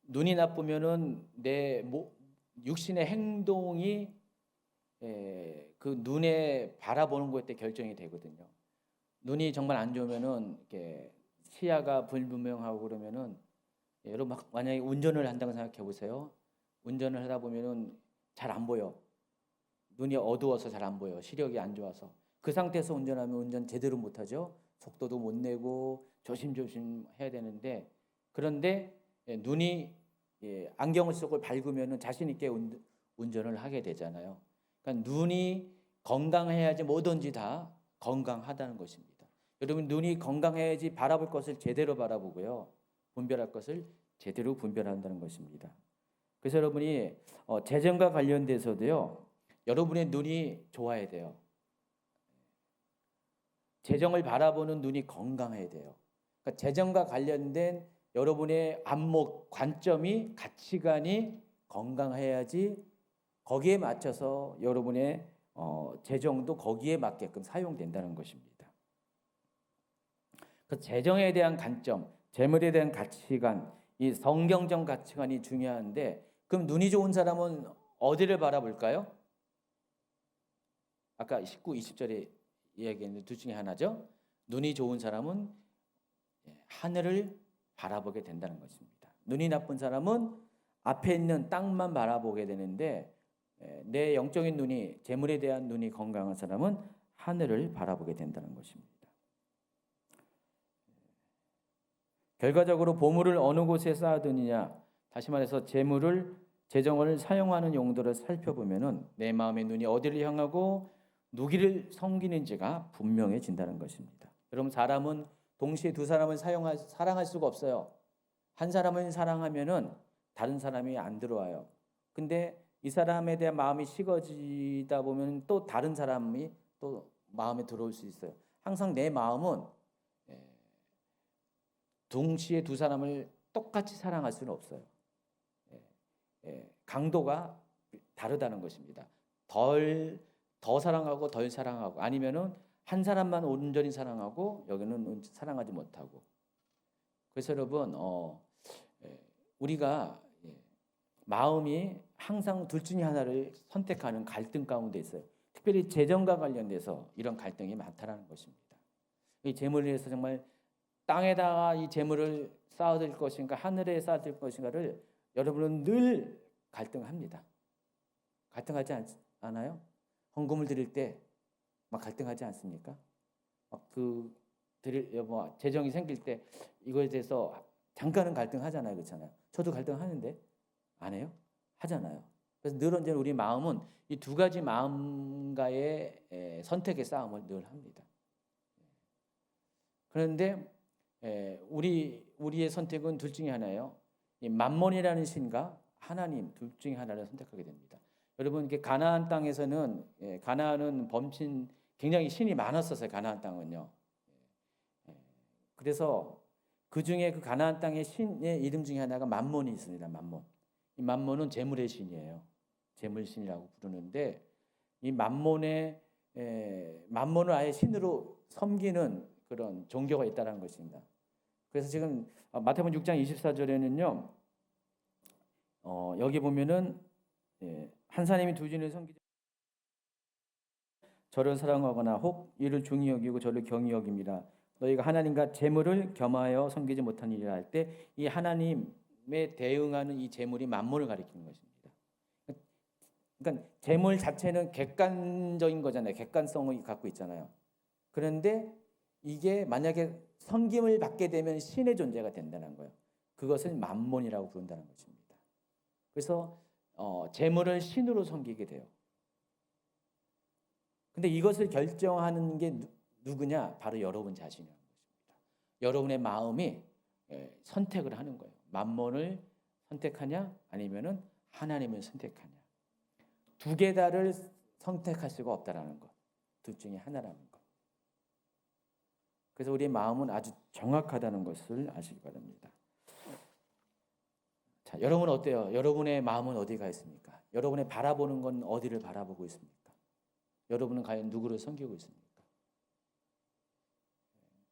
눈이 나쁘면은 내 육신의 행동이 그 눈에 바라보는 것에 결정이 되거든요. 눈이 정말 안 좋으면은 이렇게 시야가 불분명하고 그러면은 여러분 만약에 운전을 한다고 생각해 보세요. 운전을 하다 보면은 잘 안 보여. 눈이 어두워서 잘 안 보여. 시력이 안 좋아서. 그 상태에서 운전하면 운전 제대로 못하죠. 속도도 못 내고 조심조심 해야 되는데, 그런데 눈이 안경 속을 밝으면 자신 있게 운전을 하게 되잖아요. 그러니까 눈이 건강해야지 뭐든지 다 건강하다는 것입니다. 여러분, 눈이 건강해야지 바라볼 것을 제대로 바라보고요, 분별할 것을 제대로 분별한다는 것입니다. 그래서 여러분이 재정과 관련돼서도요, 여러분의 눈이 좋아야 돼요. 재정을 바라보는 눈이 건강해야 돼요. 그러니까 재정과 관련된 여러분의 안목, 관점이, 가치관이 건강해야지 거기에 맞춰서 여러분의 재정도 거기에 맞게끔 사용된다는 것입니다. 그 재정에 대한 관점, 재물에 대한 가치관, 이 성경적 가치관이 중요한데, 그럼 눈이 좋은 사람은 어디를 바라볼까요? 아까 19, 20절에 이야기했는데 둘 중에 하나죠. 눈이 좋은 사람은 하늘을 바라보게 된다는 것입니다. 눈이 나쁜 사람은 앞에 있는 땅만 바라보게 되는데, 내 영적인 눈이, 재물에 대한 눈이 건강한 사람은 하늘을 바라보게 된다는 것입니다. 결과적으로 보물을 어느 곳에 쌓아두느냐, 다시 말해서 재정을 사용하는 용도를 살펴보면은 내 마음의 눈이 어디를 향하고 누구를 섬기는지가 분명해진다는 것입니다. 여러분, 사람은 동시에 두 사람을 사랑할 수가 없어요. 한 사람을 사랑하면은 다른 사람이 안 들어와요. 근데 이 사람에 대한 마음이 식어지다 보면 또 다른 사람이 또 마음에 들어올 수 있어요. 항상 내 마음은 동시에 두 사람을 똑같이 사랑할 수는 없어요. 강도가 다르다는 것입니다. 더 사랑하고 덜 사랑하고, 아니면은 한 사람만 온전히 사랑하고 여기는 사랑하지 못하고. 그래서 여러분, 우리가 마음이 항상 둘 중에 하나를 선택하는 갈등 가운데 있어요. 특별히 재정과 관련돼서 이런 갈등이 많다는 것입니다. 이 재물을 위해서 정말 땅에다가 이 재물을 쌓아둘 것인가 하늘에 쌓아둘 것인가를 여러분은 늘 갈등합니다. 갈등하지 않아요? 헌금을 드릴 때 막 갈등하지 않습니까? 재정이 생길 때 이거에 대해서 잠깐은 갈등하잖아요, 그렇잖아요. 저도 갈등하는데 안 해요? 하잖아요. 그래서 늘 언제나 우리 마음은 이 두 가지 마음과의 선택의 싸움을 늘 합니다. 그런데 우리의 선택은 둘 중에 하나예요. 이 만몬이라는 신과 하나님, 둘 중에 하나를 선택하게 됩니다. 여러분, 이게 가나안 땅에서는 가나안은 범신 굉장히 신이 많았었어요. 가나안 땅은요. 그래서 그 중에 그 가나안 땅의 신의 이름 중에 하나가 만몬이 있습니다. 만몬. 이 만몬은 재물의 신이에요. 재물신이라고 부르는데, 이 만몬을 아예 신으로 섬기는 그런 종교가 있다는 것입니다. 그래서 지금 마태복음 6장 24절에는요, 여기 보면은 한 사람이 두 주인을 섬기지 저를 사랑하거나 혹 이를 중히 여기고 저를 경히 여깁니다. 너희가 하나님과 재물을 겸하여 섬기지 못한 일이라 할 때 이 하나님에 대응하는 이 재물이 만몬을 가리키는 것입니다. 그러니까 재물 자체는 객관적인 거잖아요. 객관성을 갖고 있잖아요. 그런데 이게 만약에 섬김을 받게 되면 신의 존재가 된다는 거예요. 그것을 만몬이라고 부른다는 것입니다. 그래서 재물을 신으로 섬기게 돼요. 근데 이것을 결정하는 게 누구냐? 바로 여러분 자신이라는 것입니다. 여러분의 마음이 선택을 하는 거예요. 만몬을 선택하냐? 아니면은 하나님을 선택하냐? 두 개 다를 선택할 수가 없다라는 것. 둘 중에 하나라는 것. 그래서 우리의 마음은 아주 정확하다는 것을 아시기 바랍니다. 자, 여러분은 어때요? 여러분의 마음은 어디가 있습니까? 여러분의 바라보는 건 어디를 바라보고 있습니까? 여러분은 과연 누구를 섬기고 있습니까?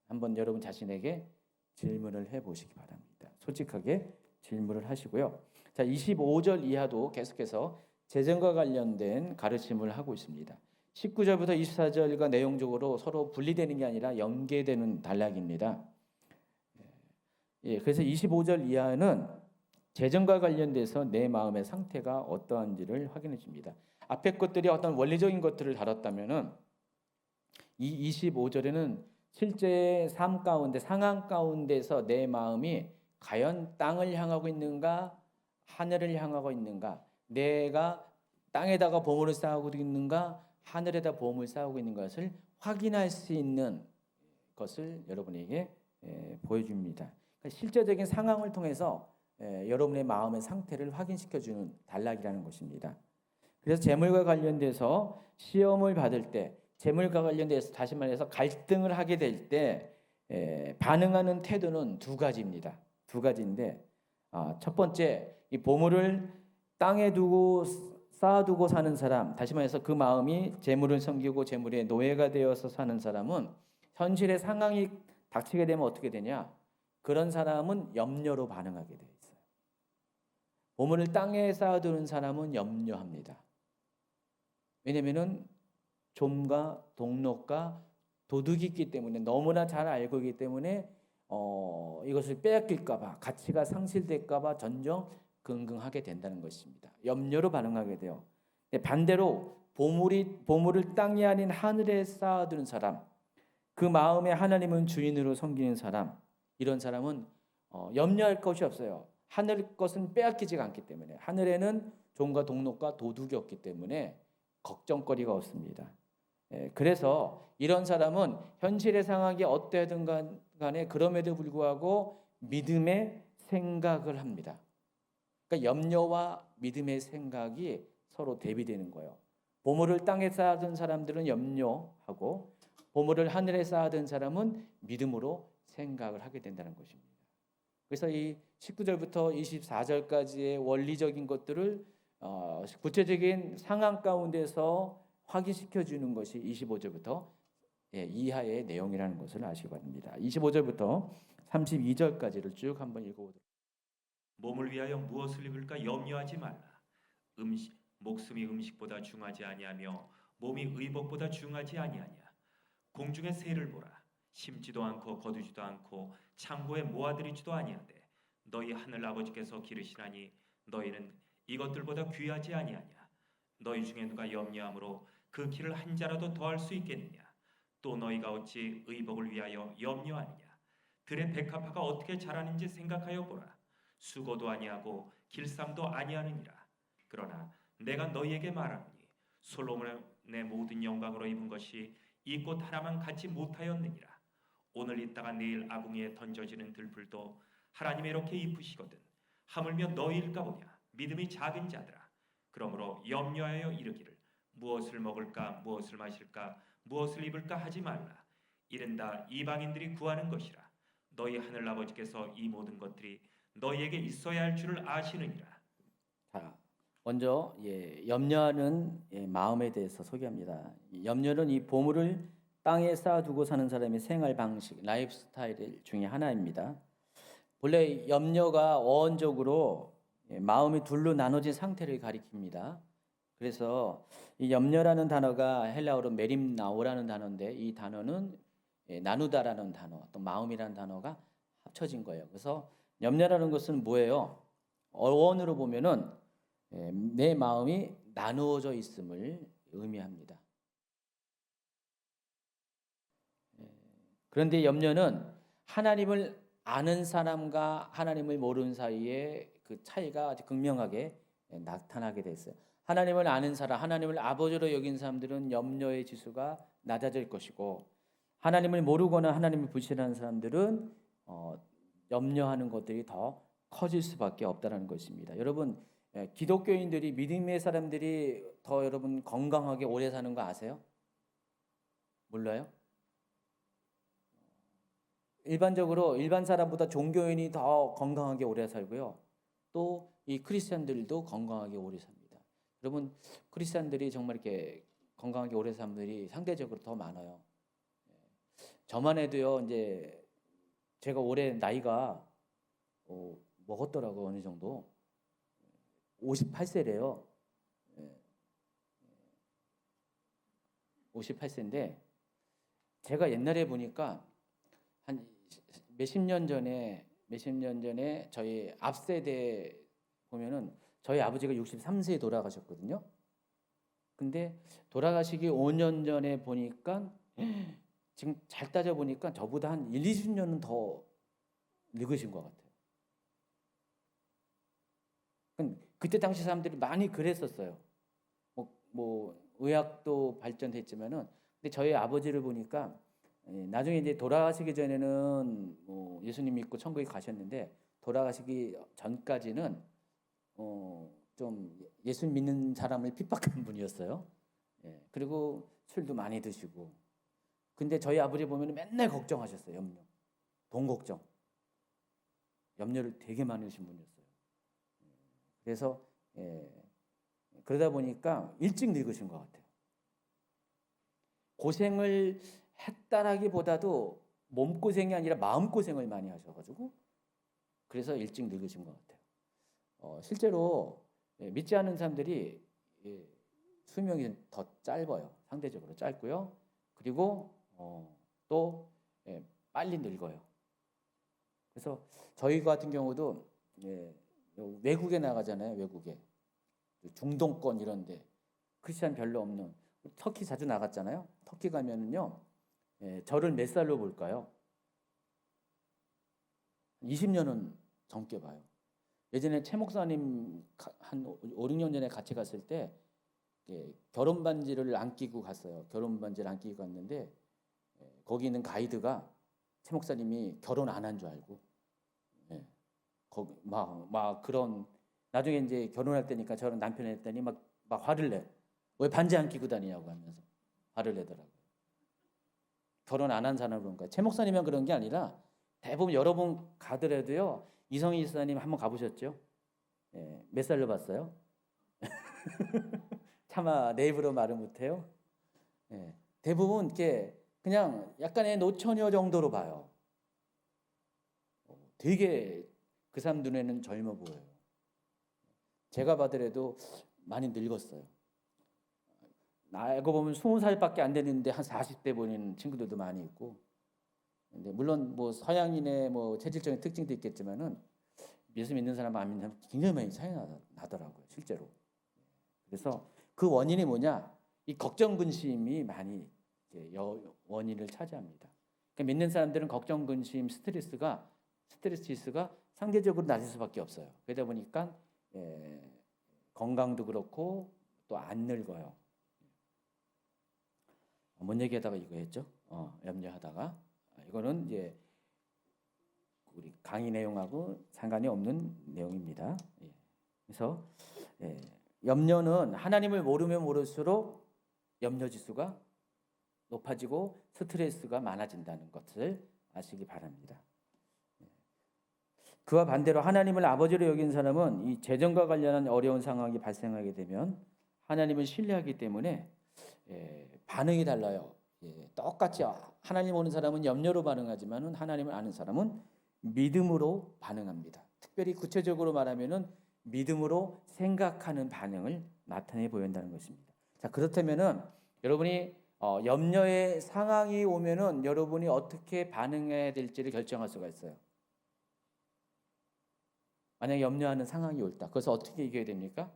한번 여러분 자신에게 질문을 해보시기 바랍니다. 솔직하게 질문을 하시고요. 자, 25절 이하도 계속해서 재정과 관련된 가르침을 하고 있습니다. 19절부터 24절과 내용적으로 서로 분리되는 게 아니라 연계되는 단락입니다. 그래서 25절 이하는 재정과 관련돼서 내 마음의 상태가 어떠한지를 확인해 줍니다. 앞에 것들이 어떤 원리적인 것들을 다뤘다면은 이 25절에는 실제 삶 가운데 상황 가운데서 내 마음이 과연 땅을 향하고 있는가 하늘을 향하고 있는가, 내가 땅에다가 보물을 쌓고 있는가 하늘에다 보물을 쌓고 있는 것을 확인할 수 있는 것을 여러분에게 보여줍니다. 그러니까 실제적인 상황을 통해서 여러분의 마음의 상태를 확인시켜주는 단락이라는 것입니다. 그래서 재물과 관련돼서 시험을 받을 때, 재물과 관련돼서 다시 말해서 갈등을 하게 될 때 반응하는 태도는 두 가지입니다. 두 가지인데, 첫 번째, 이 보물을 땅에 두고 쌓아두고 사는 사람, 다시 말해서 그 마음이 재물을 섬기고 재물의 노예가 되어서 사는 사람은 현실의 상황이 닥치게 되면 어떻게 되냐? 그런 사람은 염려로 반응하게 돼 있어요. 보물을 땅에 쌓아두는 사람은 염려합니다. 왜냐하면은 좀과 동록과 도둑이 있기 때문에, 너무나 잘 알고 있기 때문에 이것을 빼앗길까봐, 가치가 상실될까봐 전전긍긍하게 된다는 것입니다. 염려로 반응하게 돼요. 반대로 보물을 땅이 아닌 하늘에 쌓아두는 사람, 그 마음에 하나님은 주인으로 섬기는 사람, 이런 사람은 염려할 것이 없어요. 하늘 것은 빼앗기지가 않기 때문에, 하늘에는 종과 동록과 도둑이 없기 때문에 걱정거리가 없습니다. 그래서 이런 사람은 현실의 상황이 어떠하든 간에 그럼에도 불구하고 믿음의 생각을 합니다. 그러니까 염려와 믿음의 생각이 서로 대비되는 거예요. 보물을 땅에 쌓아둔 사람들은 염려하고, 보물을 하늘에 쌓아둔 사람은 믿음으로 생각을 하게 된다는 것입니다. 그래서 이 19절부터 24절까지의 원리적인 것들을 구체적인 상황 가운데서 확인시켜 주는 것이 25절부터 이하의 내용이라는 것을 아시기 바랍니다. 25절부터 32절까지를 쭉 한번 읽어보도록. 몸을 위하여 무엇을 입을까 염려하지 말라. 목숨이 음식보다 중하지 아니하며 몸이 의복보다 중하지 아니하냐. 공중의 새를 보라. 심지도 않고 거두지도 않고 창고에 모아들이지도 아니하되 너희 하늘 아버지께서 기르시나니 너희는 이것들보다 귀하지 아니하냐. 너희 중에 누가 염려함으로 그 길을 한 자라도 더할 수 있겠느냐. 또 너희가 어찌 의복을 위하여 염려하느냐. 들의 백합화가 어떻게 자라는지 생각하여 보라. 수고도 아니하고 길쌈도 아니하느니라. 그러나 내가 너희에게 말하노니 솔로몬의 모든 영광으로 입은 것이 이 꽃 하나만 갖지 못하였느니라. 오늘 있다가 내일 아궁이에 던져지는 들풀도 하나님이 이렇게 입으시거든. 하물며 너희일까 보냐. 믿음이 작은 자들아. 그러므로 염려하여 이르기를 무엇을 먹을까 무엇을 마실까 무엇을 입을까 하지 말라. 이는 다 이방인들이 구하는 것이라. 너희 하늘 아버지께서 이 모든 것들이 너희에게 있어야 할 줄을 아시느니라. 자, 먼저 염려하는 마음에 대해서 소개합니다. 염려는 이 보물을 땅에 쌓아두고 사는 사람의 생활 방식, 라이프 스타일 중에 하나입니다. 본래 염려가 어원적으로 마음이 둘로 나눠진 상태를 가리킵니다. 그래서 이 염려라는 단어가 헬라어로 메림나오라는 단어인데, 이 단어는 나누다라는 단어, 또 마음이라는 단어가 합쳐진 거예요. 그래서 염려라는 것은 뭐예요? 어원으로 보면은 내 마음이 나누어져 있음을 의미합니다. 그런데 염려는 하나님을 아는 사람과 하나님을 모르는 사이에 그 차이가 아주 극명하게 나타나게 됐어요. 하나님을 아는 사람, 하나님을 아버지로 여긴 사람들은 염려의 지수가 낮아질 것이고, 하나님을 모르거나 하나님을 불신하는 사람들은 염려하는 것들이 더 커질 수밖에 없다는 것입니다. 여러분, 기독교인들이, 믿음의 사람들이 더 여러분 건강하게 오래 사는 거 아세요? 몰라요? 일반적으로 일반 사람보다 종교인이 더 건강하게 오래 살고요. 또 이 크리스천들도 건강하게 오래 삽니다. 여러분, 크리스천들이 정말 이렇게 건강하게 오래 사는 분들이 상대적으로 더 많아요. 저만 해도요, 이제 제가 올해 나이가 먹었더라고요. 어느 정도 58세래요. 58세인데 제가 옛날에 보니까 한 몇십 년 전에 저희 앞세대 보면은 저희 아버지가 63세에 돌아가셨거든요. 근데 돌아가시기 5년 전에 보니까 지금 잘 따져보니까 저보다 한 1, 20년은 더 늙으신 것 같아요. 그때 당시 사람들이 많이 그랬었어요. 뭐 의학도 발전했지만은, 근데 저희 아버지를 보니까 나중에 이제 돌아가시기 전에는 뭐 예수님 믿고 천국에 가셨는데, 돌아가시기 전까지는 좀 예수 믿는 사람을 핍박하는 분이었어요. 그리고 술도 많이 드시고. 근데 저희 아버지 보면 맨날 걱정하셨어요. 염려, 돈 걱정, 염려를 되게 많으신 분이었어요. 그래서 그러다 보니까 일찍 늙으신 것 같아요. 고생을 했다라기보다도 몸고생이 아니라 마음고생을 많이 하셔가지고 그래서 일찍 늙으신 것 같아요. 실제로 믿지 않는 사람들이 수명이 더 짧아요. 상대적으로 짧고요. 그리고 또 빨리 늙어요. 그래서 저희 같은 경우도 외국에 나가잖아요. 외국에 중동권 이런데 크리스찬 별로 없는 터키 자주 나갔잖아요. 터키 가면은요, 저를 몇 살로 볼까요? 20년은 젊게 봐요. 예전에 최 목사님 한 5, 6년 전에 같이 갔을 때 결혼 반지를 안 끼고 갔어요. 결혼 반지를 안 끼고 갔는데 거기 있는 가이드가 최 목사님이 결혼 안 한 줄 알고 거기 막 그런, 나중에 이제 결혼할 때니까 저런 남편이 했더니 막 화를 내. 왜 반지 안 끼고 다니냐고 하면서 화를 내더라고요. 결혼 안 한 사람을 그런 거예요. 최 목사님은 그런 게 아니라 대부분 여러 번 가더라도요. 이성희 지사님 한번 가보셨죠? 몇 살로 봤어요? 차마 내 입으로 말을 못해요. 대부분 이렇게 그냥 약간의 노처녀 정도로 봐요. 되게 그 사람 눈에는 젊어 보여요. 제가 봐더라도 많이 늙었어요. 알고 보면 20살밖에 안 됐는데 한 40대 보이는 친구들도 많이 있고. 근데 물론 뭐 서양인의 뭐 체질적인 특징도 있겠지만은 예수 믿는 사람 안 믿는 사람 굉장히 많이 차이 나더라고요, 실제로. 그래서 그 원인이 뭐냐? 이 걱정 근심이 많이 원인을 차지합니다. 그러니까 믿는 사람들은 걱정 근심 스트레스 지수가 상대적으로 낮을 수밖에 없어요. 그러다 보니까 건강도 그렇고 또 안 늙어요. 뭔 얘기하다가 이거 했죠? 염려하다가 이거는 이제 우리 강의 내용하고 상관이 없는 내용입니다. 그래서 염려는 하나님을 모르면 모를수록 염려 지수가 높아지고 스트레스가 많아진다는 것을 아시기 바랍니다. 그와 반대로 하나님을 아버지로 여긴 사람은 이 재정과 관련한 어려운 상황이 발생하게 되면 하나님을 신뢰하기 때문에 반응이 달라요. 똑같이 하나님 오는 사람은 염려로 반응하지만 하나님을 아는 사람은 믿음으로 반응합니다. 특별히 구체적으로 말하면은 믿음으로 생각하는 반응을 나타내 보인다는 것입니다. 자, 그렇다면은 여러분이 염려의 상황이 오면은 여러분이 어떻게 반응해야 될지를 결정할 수가 있어요. 만약에 염려하는 상황이 옳다. 그래서 어떻게 이겨야 됩니까?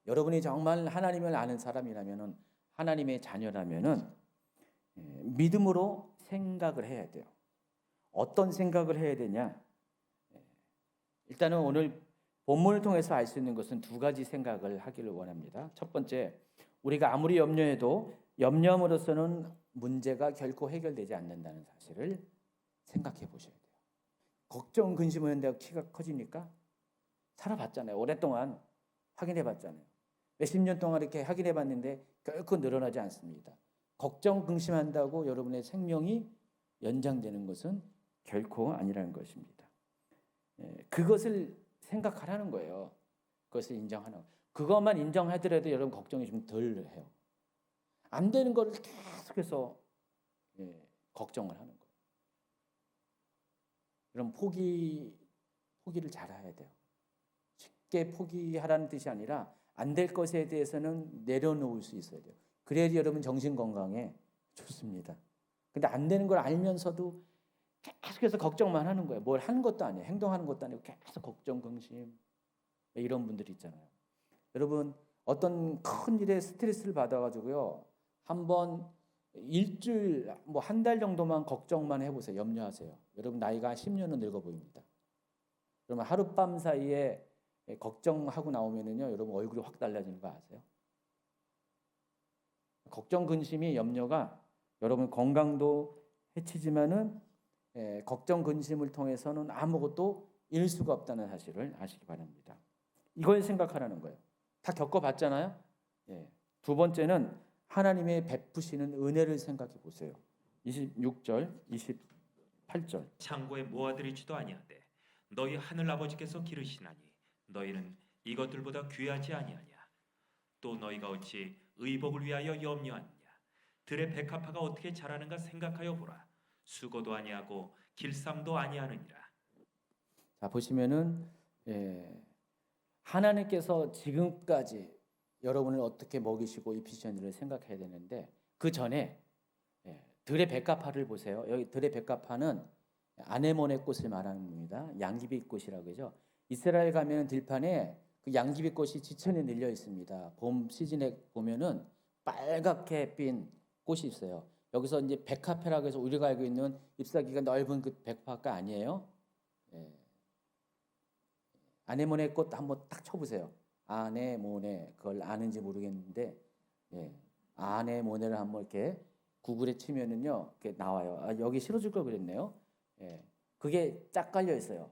여러분이 정말 하나님을 아는 사람이라면은, 하나님의 자녀라면은 믿음으로 생각을 해야 돼요. 어떤 생각을 해야 되냐? 일단은 오늘 본문을 통해서 알 수 있는 것은 두 가지 생각을 하기를 원합니다. 첫 번째, 우리가 아무리 염려해도 염려함으로써는 문제가 결코 해결되지 않는다는 사실을 생각해 보셔야 돼요. 걱정, 근심을 했는데 키가 커지니까 살아봤잖아요. 오랫동안 확인해 봤잖아요. 몇십 년 동안 이렇게 확인해 봤는데 결코 늘어나지 않습니다. 걱정, 근심한다고 여러분의 생명이 연장되는 것은 결코 아니라는 것입니다. 그것을 생각하라는 거예요. 그것을 인정하는 거예요. 그것만 인정하더라도 여러분 걱정이 좀 덜 해요. 안 되는 거를 계속해서 걱정을 하는 거예요. 그럼 포기를 잘 해야 돼요. 쉽게 포기하라는 뜻이 아니라 안 될 것에 대해서는 내려놓을 수 있어야 돼요. 그래야지 여러분 정신 건강에 좋습니다. 근데 안 되는 걸 알면서도 계속해서 걱정만 하는 거예요. 뭘 하는 것도 아니에요. 행동하는 것도 아니고 계속 걱정, 근심 이런 분들이 있잖아요. 여러분 어떤 큰 일에 스트레스를 받아가지고요. 한번 일주일, 뭐 한 달 정도만 걱정만 해보세요. 염려하세요. 여러분 나이가 10년은 늙어 보입니다. 그러면 하룻밤 사이에 걱정하고 나오면은요, 여러분 얼굴이 확 달라지는 거 아세요? 걱정, 근심이, 염려가 여러분 건강도 해치지만은 걱정, 근심을 통해서는 아무것도 이룰 수가 없다는 사실을 아시기 바랍니다. 이걸 생각하라는 거예요. 다 겪어봤잖아요. 두 번째는 하나님의 베푸시는 은혜를 생각해 보세요. 26절, 28절. 창고에 모아들이지도 아니하되 너희 하늘 아버지께서 기르시나니 너희는 이것들보다 귀하지 아니하냐. 또 너희가 어찌 의복을 위하여 염려하느냐. 들의 백합화가 어떻게 자라는가 생각하여 보라. 수고도 아니하고 길쌈도 아니하느니라. 자, 보시면은 하나님께서 지금까지 여러분을 어떻게 먹이시고 입히셨는지를 생각해야 되는데, 그 전에 들의 백합화를 보세요. 여기 들의 백합화는 아네모네 꽃을 말하는 겁니다. 양귀비 꽃이라고 하죠. 이스라엘 가면 들판에 그 양귀비 꽃이 지천에 늘려 있습니다. 봄 시즌에 보면은 빨갛게 핀 꽃이 있어요. 여기서 이제 백합화라고 해서 우리가 알고 있는 잎사귀가 넓은 그 백합화가 아니에요. 아네모네 꽃 한번 딱 쳐보세요. 아네모네, 그걸 아는지 모르겠는데, 아네모네를 한번 이렇게 구글에 치면은요, 이렇게 나와요. 아, 여기 실어줄 걸 그랬네요. 그게 쫙 깔려 있어요.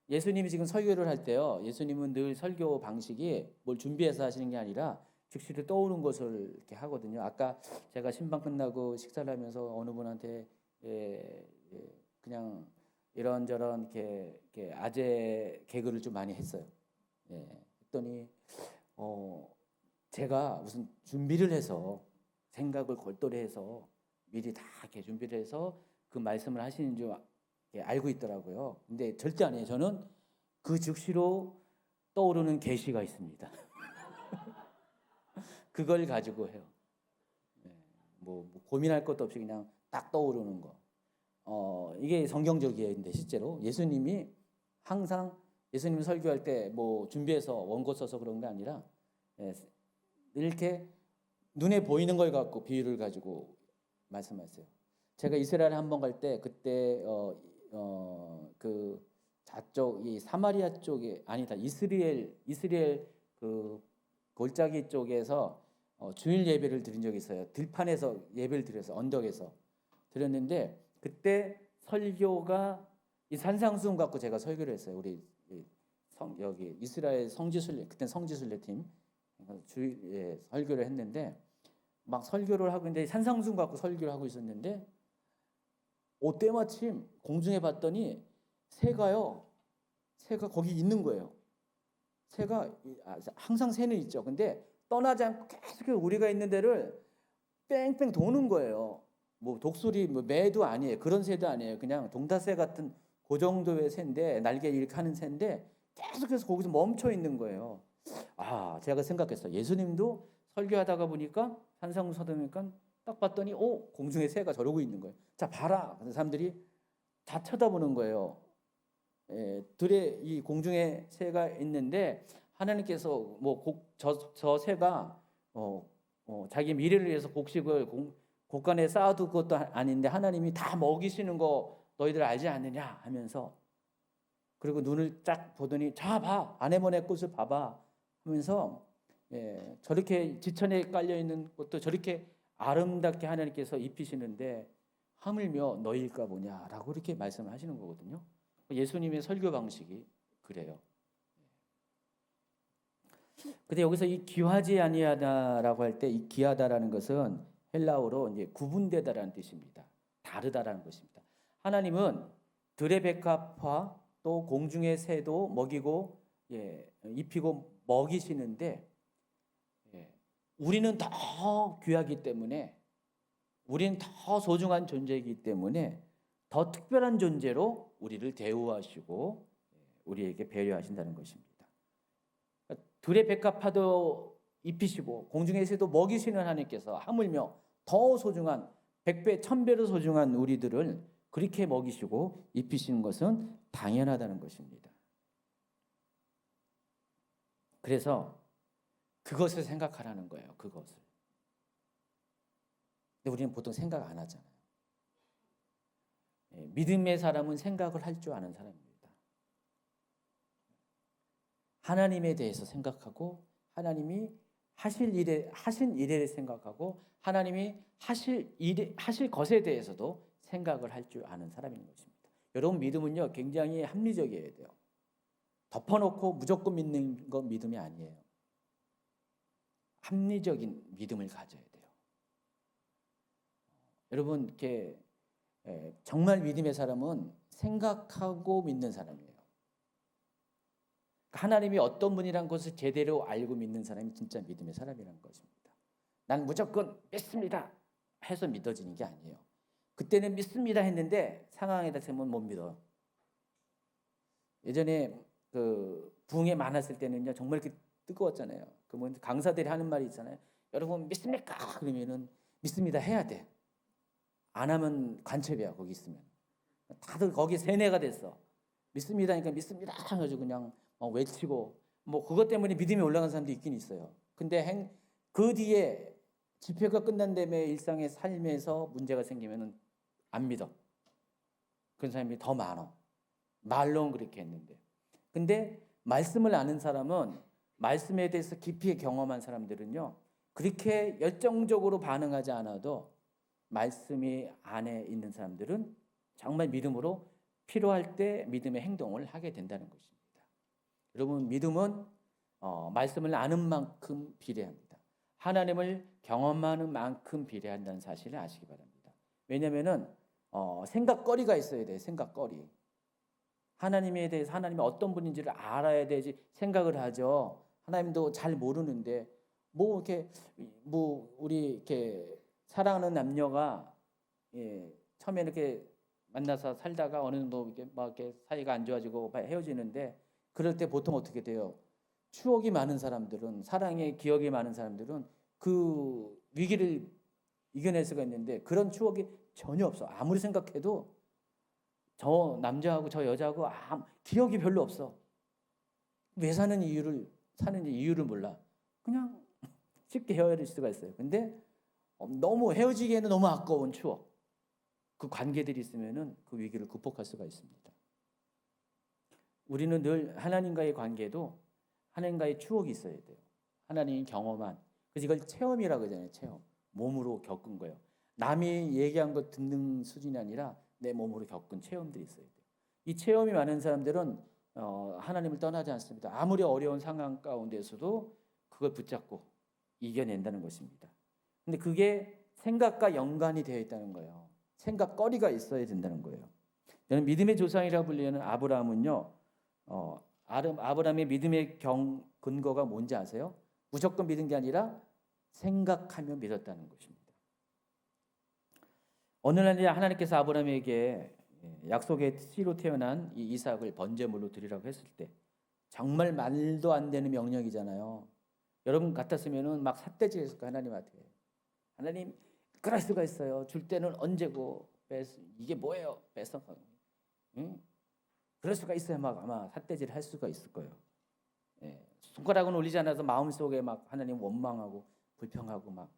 예수님이 지금 설교를 할 때요, 예수님은 늘 설교 방식이 뭘 준비해서 하시는 게 아니라 즉시로 떠오른 것을 이렇게 하거든요. 아까 제가 신방 끝나고 식사를 하면서 어느 분한테 그냥 이런저런 이렇게 아재 개그를 좀 많이 했어요. 했더니 제가 무슨 준비를 해서 생각을 골똘히 해서 미리 다 이렇게 준비를 해서 그 말씀을 하시는 줄 알고 있더라고요. 근데 절대 아니에요. 저는 그 즉시로 떠오르는 계시가 있습니다. 그걸 가지고 해요. 뭐 고민할 것도 없이 그냥 딱 떠오르는 거. 이게 성경적이에요. 실제로 예수님이 항상 예수님 설교할 때 뭐 준비해서 원고 써서 그런 게 아니라 이렇게 눈에 보이는 걸 갖고 비유를 가지고 말씀하세요. 제가 이스라엘 한번 갈 때 그때 그 저쪽 이 사마리아 쪽에 아니다 이스라엘 그 골짜기 쪽에서 주일 예배를 드린 적이 있어요. 들판에서 예배를 드려서 언덕에서 드렸는데 그때 설교가 이 산상수훈 갖고 제가 설교를 했어요. 우리 여기 이스라엘 성지순례 그때 성지순례 팀 주일 설교를 했는데 막 설교를 하고 있는데 산상수훈 갖고 설교를 하고 있었는데 때마침 공중에 봤더니 새가 거기 있는 거예요. 새가 항상 새는 있죠. 근데 떠나지 않고 계속 우리가 있는 데를 뺑뺑 도는 거예요. 뭐 독수리, 뭐 매도 아니에요. 그런 새도 아니에요. 그냥 동타새 같은 그 정도의 새인데 날개 이렇게 하는 새인데 계속해서 거기서 멈춰 있는 거예요. 제가 생각했어요. 예수님도 설교하다가 보니까 산상수훈하니까 딱 봤더니 공중에 새가 저러고 있는 거예요. 자 봐라. 그래서 사람들이 다 쳐다보는 거예요. 들에 이 공중에 새가 있는데 하나님께서 저 새가 자기 미래를 위해서 곡식을 곳간에 쌓아둘 것도 아닌데 하나님이 다 먹이시는 거 너희들 알지 않느냐 하면서 그리고 눈을 쫙 보더니 자 봐 아네모네 꽃을 봐봐 하면서 저렇게 지천에 깔려 있는 것도 저렇게 아름답게 하나님께서 입히시는데 하물며 너희일까 보냐라고 이렇게 말씀을 하시는 거거든요. 예수님의 설교 방식이 그래요. 근데 여기서 이 귀하지 아니하다라고 할 때 이 귀하다라는 것은 헬라어로 이제 구분되다라는 뜻입니다. 다르다라는 것입니다. 하나님은 들의 백합화 또 공중의 새도 먹이고 입히고 먹이시는데 우리는 더 귀하기 때문에 우리는 더 소중한 존재이기 때문에 더 특별한 존재로 우리를 대우하시고 우리에게 배려하신다는 것입니다. 들의 백합화도 입히시고 공중의 새도 먹이시는 하나님께서 하물며 더 소중한 100배, 1000배로 소중한 우리들을 그렇게 먹이시고 입히시는 것은 당연하다는 것입니다. 그래서 그것을 생각하라는 거예요. 그것을. 근데 우리는 보통 생각 안 하잖아요. 믿음의 사람은 생각을 할 줄 아는 사람입니다. 하나님에 대해서 생각하고 하나님이 하신 일에 생각하고 하나님이 하실 것에 대해서도 생각을 할 줄 아는 사람인 것입니다. 여러분, 믿음은요 굉장히 합리적이어야 돼요. 덮어놓고 무조건 믿는 건 믿음이 아니에요. 합리적인 믿음을 가져야 돼요. 여러분, 이렇게 정말 믿음의 사람은 생각하고 믿는 사람이에요. 하나님이 어떤 분이란 것을 제대로 알고 믿는 사람이 진짜 믿음의 사람이라는 것입니다. 난 무조건 믿습니다 해서 믿어지는 게 아니에요. 그때는 믿습니다 했는데 상황에다 세면 못 믿어요. 예전에 그 부흥회 많았을 때는요 정말 이렇게 뜨거웠잖아요. 그 강사들이 하는 말이 있잖아요. 여러분 믿습니까? 그러면은 믿습니다 해야 돼. 안 하면 간첩이야. 거기 있으면 다들 거기 세뇌가 됐어. 믿습니다 하니까 믿습니다 해가지고 그냥 외치고 뭐 그것 때문에 믿음이 올라간 사람도 있긴 있어요. 근데 그 뒤에 집회가 끝난 다음에 일상의 삶에서 문제가 생기면은 안 믿어. 그런 사람이 더 많아. 말로는 그렇게 했는데. 근데 말씀을 아는 사람은 말씀에 대해서 깊이 경험한 사람들은요 그렇게 열정적으로 반응하지 않아도 말씀이 안에 있는 사람들은 정말 믿음으로 필요할 때 믿음의 행동을 하게 된다는 것입니다. 여러분, 믿음은 말씀을 아는 만큼 비례합니다. 하나님을 경험하는 만큼 비례한다는 사실을 아시기 바랍니다. 왜냐하면은 생각거리가 있어야 돼요. 생각거리. 하나님에 대해서 하나님이 어떤 분인지를 알아야 되지 생각을 하죠. 하나님도 잘 모르는데 우리 이렇게 사랑하는 남녀가 처음에 이렇게 만나서 살다가 어느 정도 이렇게 사이가 안 좋아지고 헤어지는데 그럴 때 보통 어떻게 돼요? 추억이 많은 사람들은 사랑의 기억이 많은 사람들은 그 위기를 이겨낼 수가 있는데 그런 추억이 전혀 없어. 아무리 생각해도 저 남자하고 저 여자하고 기억이 별로 없어. 왜 사는지 이유를 몰라. 그냥 쉽게 헤어질 수가 있어요. 근데 너무 헤어지기에는 너무 아까운 추억. 그 관계들이 있으면은 그 위기를 극복할 수가 있습니다. 우리는 늘 하나님과의 관계도 하나님과의 추억이 있어야 돼요. 하나님이 경험한. 그래서 이걸 체험이라고 하잖아요. 체험. 몸으로 겪은 거예요. 남이 얘기한 거 듣는 수준이 아니라 내 몸으로 겪은 체험들이 있어야 돼요. 이 체험이 많은 사람들은 하나님을 떠나지 않습니다. 아무리 어려운 상황 가운데서도 그걸 붙잡고 이겨낸다는 것입니다. 근데 그게 생각과 연관이 되어 있다는 거예요. 생각거리가 있어야 된다는 거예요. 저는 믿음의 조상이라고 불리는 아브라함은요. 아브라함의 믿음의 근거가 뭔지 아세요? 무조건 믿은 게 아니라 생각하며 믿었다는 것입니다. 어느 날 하나님께서 아브라함에게 약속의 씨로 태어난 이 이삭을 번제물로 드리라고 했을 때 정말 말도 안 되는 명령이잖아요. 여러분 같았으면은 막 삿대질했을 거예요. 하나님한테. 하나님 그럴 수가 있어요. 줄 때는 언제고 이게 뭐예요? 뺏어. 응? 그럴 수가 있어요. 막 아마 삿대질 할 수가 있을 거예요. 손가락은 올리지 않아서 마음속에 막 하나님 원망하고 불평하고 막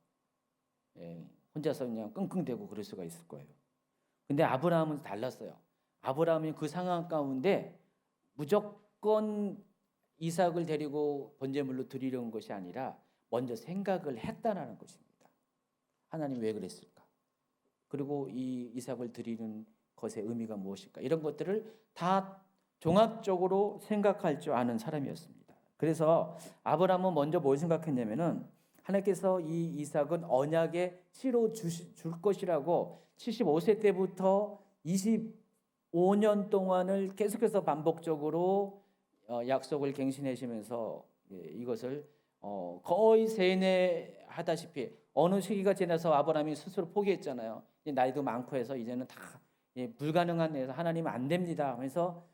혼자서 그냥 끙끙대고 그럴 수가 있을 거예요. 근데 아브라함은 달랐어요. 아브라함이 그 상황 가운데 무조건 이삭을 데리고 번제물로 드리려는 것이 아니라 먼저 생각을 했다는 것입니다. 하나님 왜 그랬을까? 그리고 이 이삭을 드리는 것의 의미가 무엇일까? 이런 것들을 다 종합적으로 생각할 줄 아는 사람이었습니다. 그래서 아브라함은 먼저 뭘 생각했냐면은 하나님께서 이 이삭은 언약의 씨로 줄 것이라고 75세 때부터 25년 동안을 계속해서 반복적으로 약속을 갱신하시면서 이것을 거의 세뇌하다시피 어느 시기가 지나서 아브라함이 스스로 포기했잖아요. 나이도 많고 해서 이제는 다 불가능한 데서 하나님 안 됩니다 하면서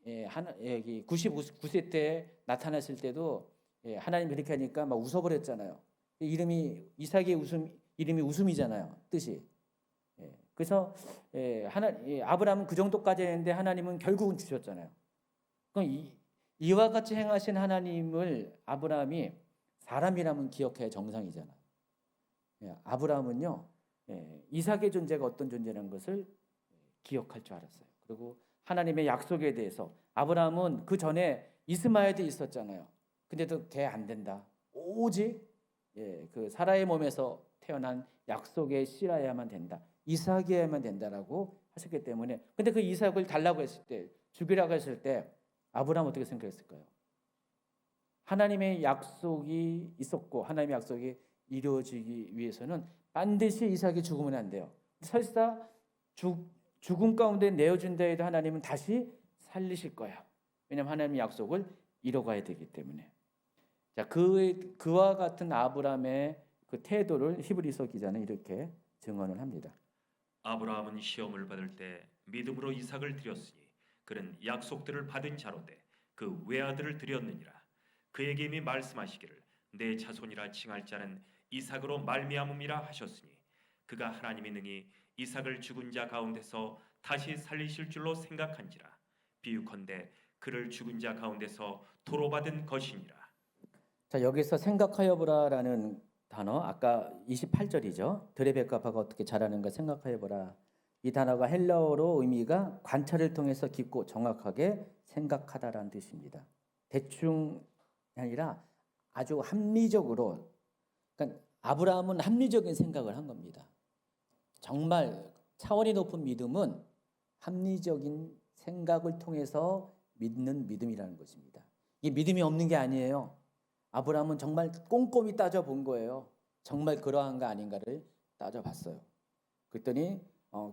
여기 99세 때 나타났을 때도 하나님 그렇게 하니까 막 웃어버렸잖아요. 이삭의 이름이 웃음이잖아요. 뜻이. 그래서 아브라함은 그 정도까지 했는데 하나님은 결국은 주셨잖아요. 그럼 이와 같이 행하신 하나님을 아브라함이 사람이라면 기억해야 정상이잖아. 아브라함은요, 이삭의 존재가 어떤 존재라는 것을 기억할 줄 알았어요. 그리고 하나님의 약속에 대해서 아브라함은 그 전에 이스마엘도 있었잖아요. 근데도 걔 안 된다. 오직 그 사라의 몸에서 태어난 약속의 씨라야만 된다. 이삭이어야만 된다라고 하셨기 때문에. 근데 그 이삭을 달라고 했을 때, 죽이라고 했을 때 아브라함 어떻게 생각했을까요? 하나님의 약속이 있었고 하나님의 약속이 이루어지기 위해서는 반드시 이삭이 죽으면 안 돼요. 설사 죽음 가운데 내어준다 해도 하나님은 다시 살리실 거야. 왜냐하면 하나님의 약속을 이뤄가야 되기 때문에. 자, 그와 같은 아브라함의 그 태도를 히브리서 기자는 이렇게 증언을 합니다. 아브라함은 시험을 받을 때 믿음으로 이삭을 드렸으니 그는 약속들을 받은 자로되 그 외아들을 드렸느니라. 그에게 이미 말씀하시기를 내 자손이라 칭할 자는 이삭으로 말미암음이라 하셨으니 그가 하나님이 능히 이삭을 죽은 자 가운데서 다시 살리실 줄로 생각한지라. 비유컨대 그를 죽은 자 가운데서 도로 받은 것이니라. 자, 여기서 생각하여 보라라는 단어, 아까 28절이죠. 드레베카파가 어떻게 자라는가 생각하여 보라. 이 단어가 헬라어로 의미가 관찰을 통해서 깊고 정확하게 생각하다라는 뜻입니다. 대충 아니라 아주 합리적으로. 그러니까 아브라함은 합리적인 생각을 한 겁니다. 정말 차원이 높은 믿음은 합리적인 생각을 통해서 믿는 믿음이라는 것입니다. 이 믿음이 없는 게 아니에요. 아브라함은 정말 꼼꼼히 따져본 거예요. 정말 그러한가 아닌가를 따져봤어요. 그랬더니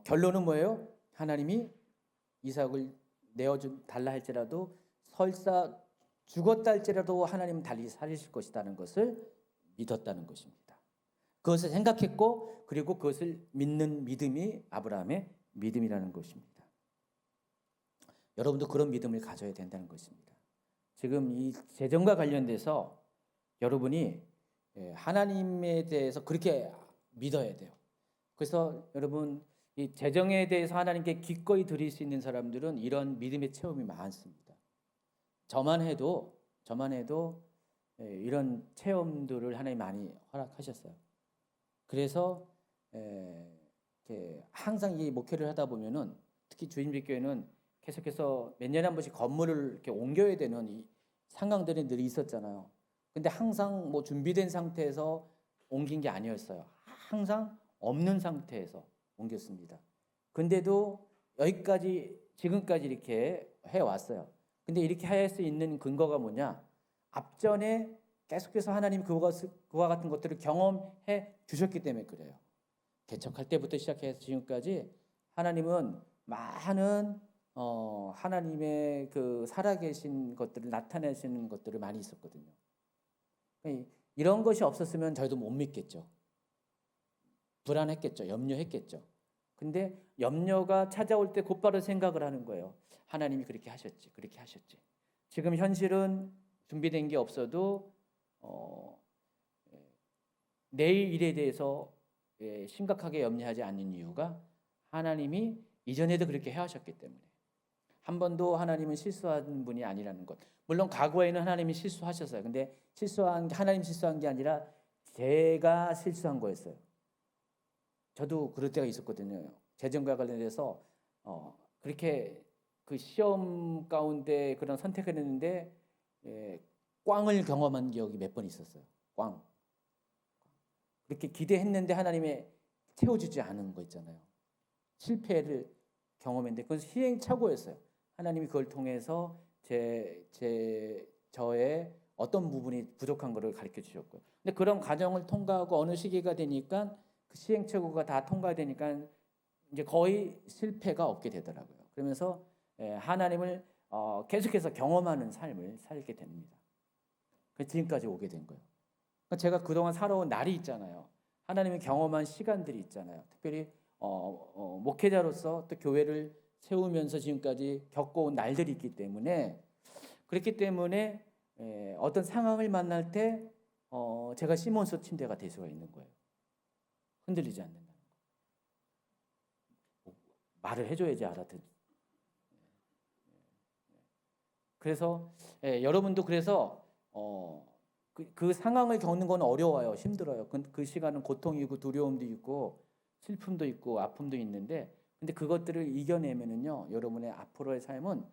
결론은 뭐예요? 하나님이 이삭을 내어준 달라 할지라도 설사 죽었다 할지라도 하나님은 달리 살리실 것이라는 것을 믿었다는 것입니다. 그것을 생각했고 그리고 그것을 믿는 믿음이 아브라함의 믿음이라는 것입니다. 여러분도 그런 믿음을 가져야 된다는 것입니다. 지금 이 재정과 관련돼서 여러분이 하나님에 대해서 그렇게 믿어야 돼요. 그래서 여러분 이 재정에 대해서 하나님께 기꺼이 드릴 수 있는 사람들은 이런 믿음의 체험이 많습니다. 저만 해도 이런 체험들을 하나님 많이 허락하셨어요. 그래서 항상 이 목회를 하다 보면은 특히 주임직교회는 계속해서 몇 년에 한 번씩 건물을 이렇게 옮겨야 되는 이 상황들이 늘 있었잖아요. 근데 항상 뭐 준비된 상태에서 옮긴 게 아니었어요. 항상 없는 상태에서 옮겼습니다. 근데도 여기까지 지금까지 이렇게 해왔어요. 근데 이렇게 할 수 있는 근거가 뭐냐? 앞전에 계속해서 하나님 그와 같은 것들을 경험해 주셨기 때문에 그래요. 개척할 때부터 시작해서 지금까지 하나님은 많은 하나님의 그 살아계신 것들을 나타내시는 것들을 많이 있었거든요. 이런 것이 없었으면 저희도 못 믿겠죠. 불안했겠죠. 염려했겠죠. 근데 염려가 찾아올 때 곧바로 생각을 하는 거예요. 하나님이 그렇게 하셨지. 그렇게 하셨지. 지금 현실은 준비된 게 없어도 내일 일에 대해서 심각하게 염려하지 않는 이유가 하나님이 이전에도 그렇게 해하셨기 때문에. 한 번도 하나님은 실수한 분이 아니라는 것. 물론 과거에는 하나님이 실수하셨어요. 근데 하나님 실수한 게 아니라 제가 실수한 거였어요. 저도 그럴 때가 있었거든요. 재정과 관련해서 그렇게 그 시험 가운데 그런 선택을 했는데 꽝을 경험한 기억이 몇 번 있었어요. 꽝. 그렇게 기대했는데 하나님이 채워주지 않은 거 있잖아요. 실패를 경험했는데 그건 시행착오였어요. 하나님이 그걸 통해서 저의 어떤 부분이 부족한 것을 가르쳐 주셨고요. 근데 그런 과정을 통과하고 어느 시기가 되니까 그 시행착오가 다 통과되니까 이제 거의 실패가 없게 되더라고요. 그러면서 하나님을 계속해서 경험하는 삶을 살게 됩니다. 그래서 지금까지 오게 된 거예요. 그러니까 제가 그동안 살아온 날이 있잖아요. 하나님이 경험한 시간들이 있잖아요. 특별히 목회자로서 또 교회를 세우면서 지금까지 겪어온 날들이 있기 때문에 그렇기 때문에 어떤 상황을 만날 때 제가 시몬스 침대가 될 수가 있는 거예요. 흔들리지 않는다는 거. 말을 해줘야지 알아듣. 그래서 여러분도 그래서 그 상황을 겪는 건 어려워요. 힘들어요. 그 시간은 고통이고 두려움도 있고 슬픔도 있고 아픔도 있는데, 근데 그것들을 이겨내면은요, 여러분의 앞으로의 삶은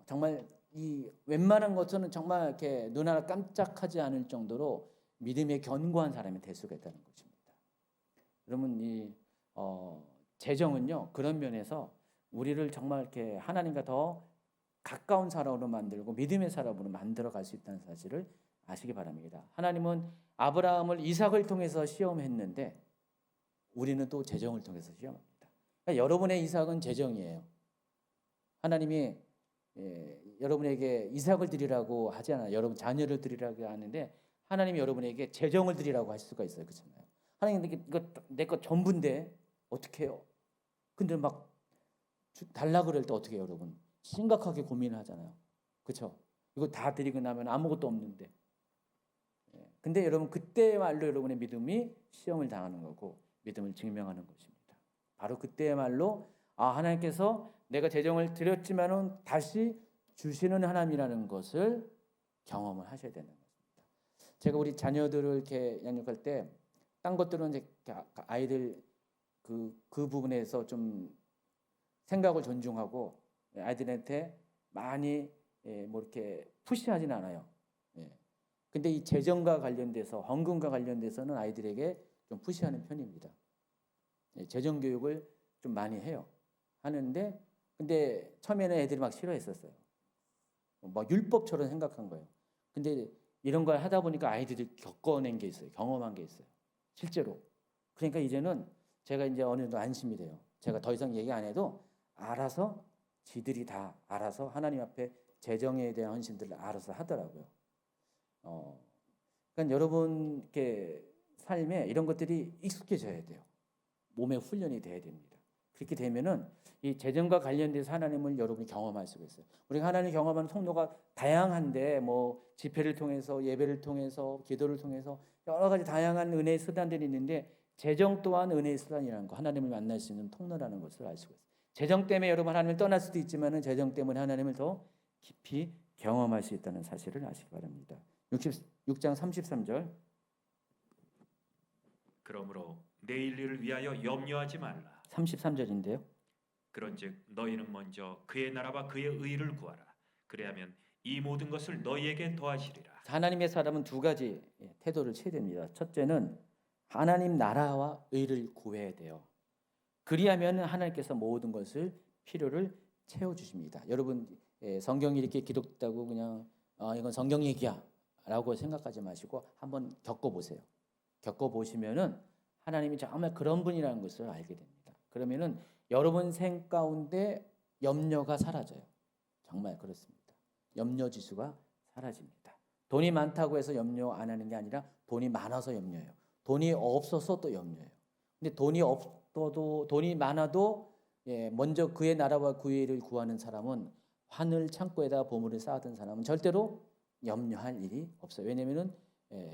정말 이 웬만한 것은 정말 이렇게 눈 하나 깜짝하지 않을 정도로 믿음의 견고한 사람이 될 수가 있다는 것입니다. 여러분, 이 재정은요, 그런 면에서 우리를 정말 이렇게 하나님과 더 가까운 사람으로 만들고 믿음의 사람으로 만들어 갈 수 있다는 사실을 아시기 바랍니다. 하나님은 아브라함을 이삭을 통해서 시험했는데 우리는 또 재정을 통해서 시험합니다. 그러니까 여러분의 이삭은 재정이에요. 하나님이 여러분에게 이삭을 드리라고 하지 않아요. 여러분 자녀를 드리라고 하는데 하나님이 여러분에게 재정을 드리라고 할 수가 있어요. 그렇잖아요. 하나님, 이거 내 거 전부인데 어떻게 해요? 근데 막 달라 그럴 때 어떻게 해요, 여러분? 심각하게 고민을 하잖아요. 그렇죠? 이거 다 드리고 나면 아무것도 없는데. 근데 여러분, 그때야말로 여러분의 믿음이 시험을 당하는 거고 믿음을 증명하는 것입니다. 바로 그때야말로 하나님께서 내가 재정을 드렸지만은 다시 주시는 하나님이라는 것을 경험을 하셔야 되는 것입니다. 제가 우리 자녀들을 이렇게 양육할 때 딴 것들은 이제 아이들 그 부분에서 좀 생각을 존중하고 아이들한테 많이 뭐 이렇게 푸시하지는 않아요. 근데 이 재정과 관련돼서 헌금과 관련돼서는 아이들에게 좀 푸시하는 편입니다. 재정 교육을 좀 많이 해요. 하는데 근데 처음에는 애들이 막 싫어했었어요. 막 율법처럼 생각한 거예요. 근데 이런 걸 하다 보니까 아이들이 겪어낸 게 있어요. 경험한 게 있어요. 실제로. 그러니까 이제는 제가 이제 어느 정도 안심이 돼요. 제가 더 이상 얘기 안 해도 알아서 지들이 다 알아서 하나님 앞에 재정에 대한 헌신들을 알아서 하더라고요. 그러니까 여러분 이렇게 삶에 이런 것들이 익숙해져야 돼요. 몸에 훈련이 돼야 됩니다. 그렇게 되면은 이 재정과 관련돼서 하나님을 여러분이 경험할 수가 있어요. 우리가 하나님을 경험하는 통로가 다양한데 뭐 집회를 통해서 예배를 통해서 기도를 통해서 여러 가지 다양한 은혜의 수단들이 있는데 재정 또한 은혜의 수단이라는 거, 하나님을 만날 수 있는 통로라는 것을 알 수가 있어요. 재정 때문에 여러분 하나님을 떠날 수도 있지만은 재정 때문에 하나님을 더 깊이 경험할 수 있다는 사실을 아시기 바랍니다. 6장 33절. 그러므로 내일 일을 위하여 염려하지 말라. 33절인데요. 그런즉 너희는 먼저 그의 나라와 그의 의를 구하라. 그리하면 이 모든 것을 너희에게 더하시리라. 하나님의 사람은 두 가지 태도를 취해야 됩니다. 첫째는 하나님 나라와 의를 구해야 돼요. 그리하면 하나님께서 모든 것을 필요를 채워주십니다. 여러분 성경이 이렇게 기록됐다고 그냥 이건 성경 얘기야 라고 생각하지 마시고 한번 겪어보세요. 겪어보시면은 하나님이 정말 그런 분이라는 것을 알게 됩니다. 그러면은 여러분 생 가운데 염려가 사라져요. 정말 그렇습니다. 염려 지수가 사라집니다. 돈이 많다고 해서 염려 안 하는 게 아니라 돈이 많아서 염려해요. 돈이 없어서 또 염려해요. 근데 돈이 없어도 돈이 많아도 먼저 그의 나라와 그의 일을 구하는 사람은 하늘 창고에다 보물을 쌓아둔 사람은 절대로 염려할 일이 없어요. 왜냐하면은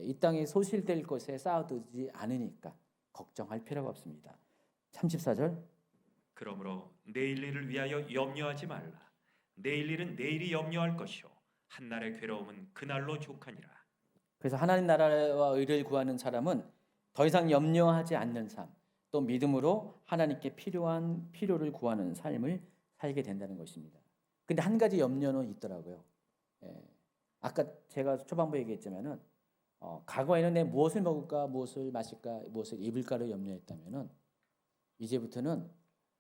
이 땅에 소실될 것에 쌓아두지 않으니까 걱정할 필요가 없습니다. 34절. 그러므로 내일 일을 위하여 염려하지 말라. 내일 일은 내일이 염려할 것이요 한날의 괴로움은 그날로 족하니라. 그래서 하나님 나라와 의를 구하는 사람은 더 이상 염려하지 않는 삶, 또 믿음으로 하나님께 필요한 필요를 구하는 삶을 살게 된다는 것입니다. 근데 한 가지 염려는 있더라고요. 아까 제가 초반부에 얘기했지만은 과거에는 내 무엇을 먹을까, 무엇을 마실까, 무엇을 입을까를 염려했다면은 이제부터는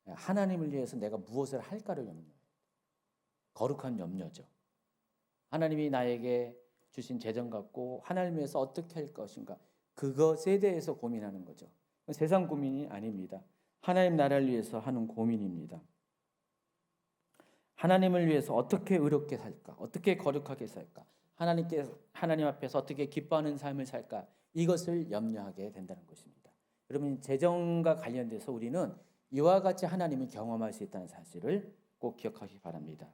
하나님을 위해서 내가 무엇을 할까를 염려해요. 거룩한 염려죠. 하나님이 나에게 주신 재정 갖고 하나님을 위해서 어떻게 할 것인가, 그것에 대해서 고민하는 거죠. 세상 고민이 아닙니다. 하나님 나라를 위해서 하는 고민입니다. 하나님을 위해서 어떻게 의롭게 살까, 어떻게 거룩하게 살까, 하나님 앞에서 어떻게 기뻐하는 삶을 살까, 이것을 염려하게 된다는 것입니다. 여러분, 재정과 관련돼서 우리는 이와 같이 하나님을 경험할 수 있다는 사실을 꼭 기억하기 바랍니다.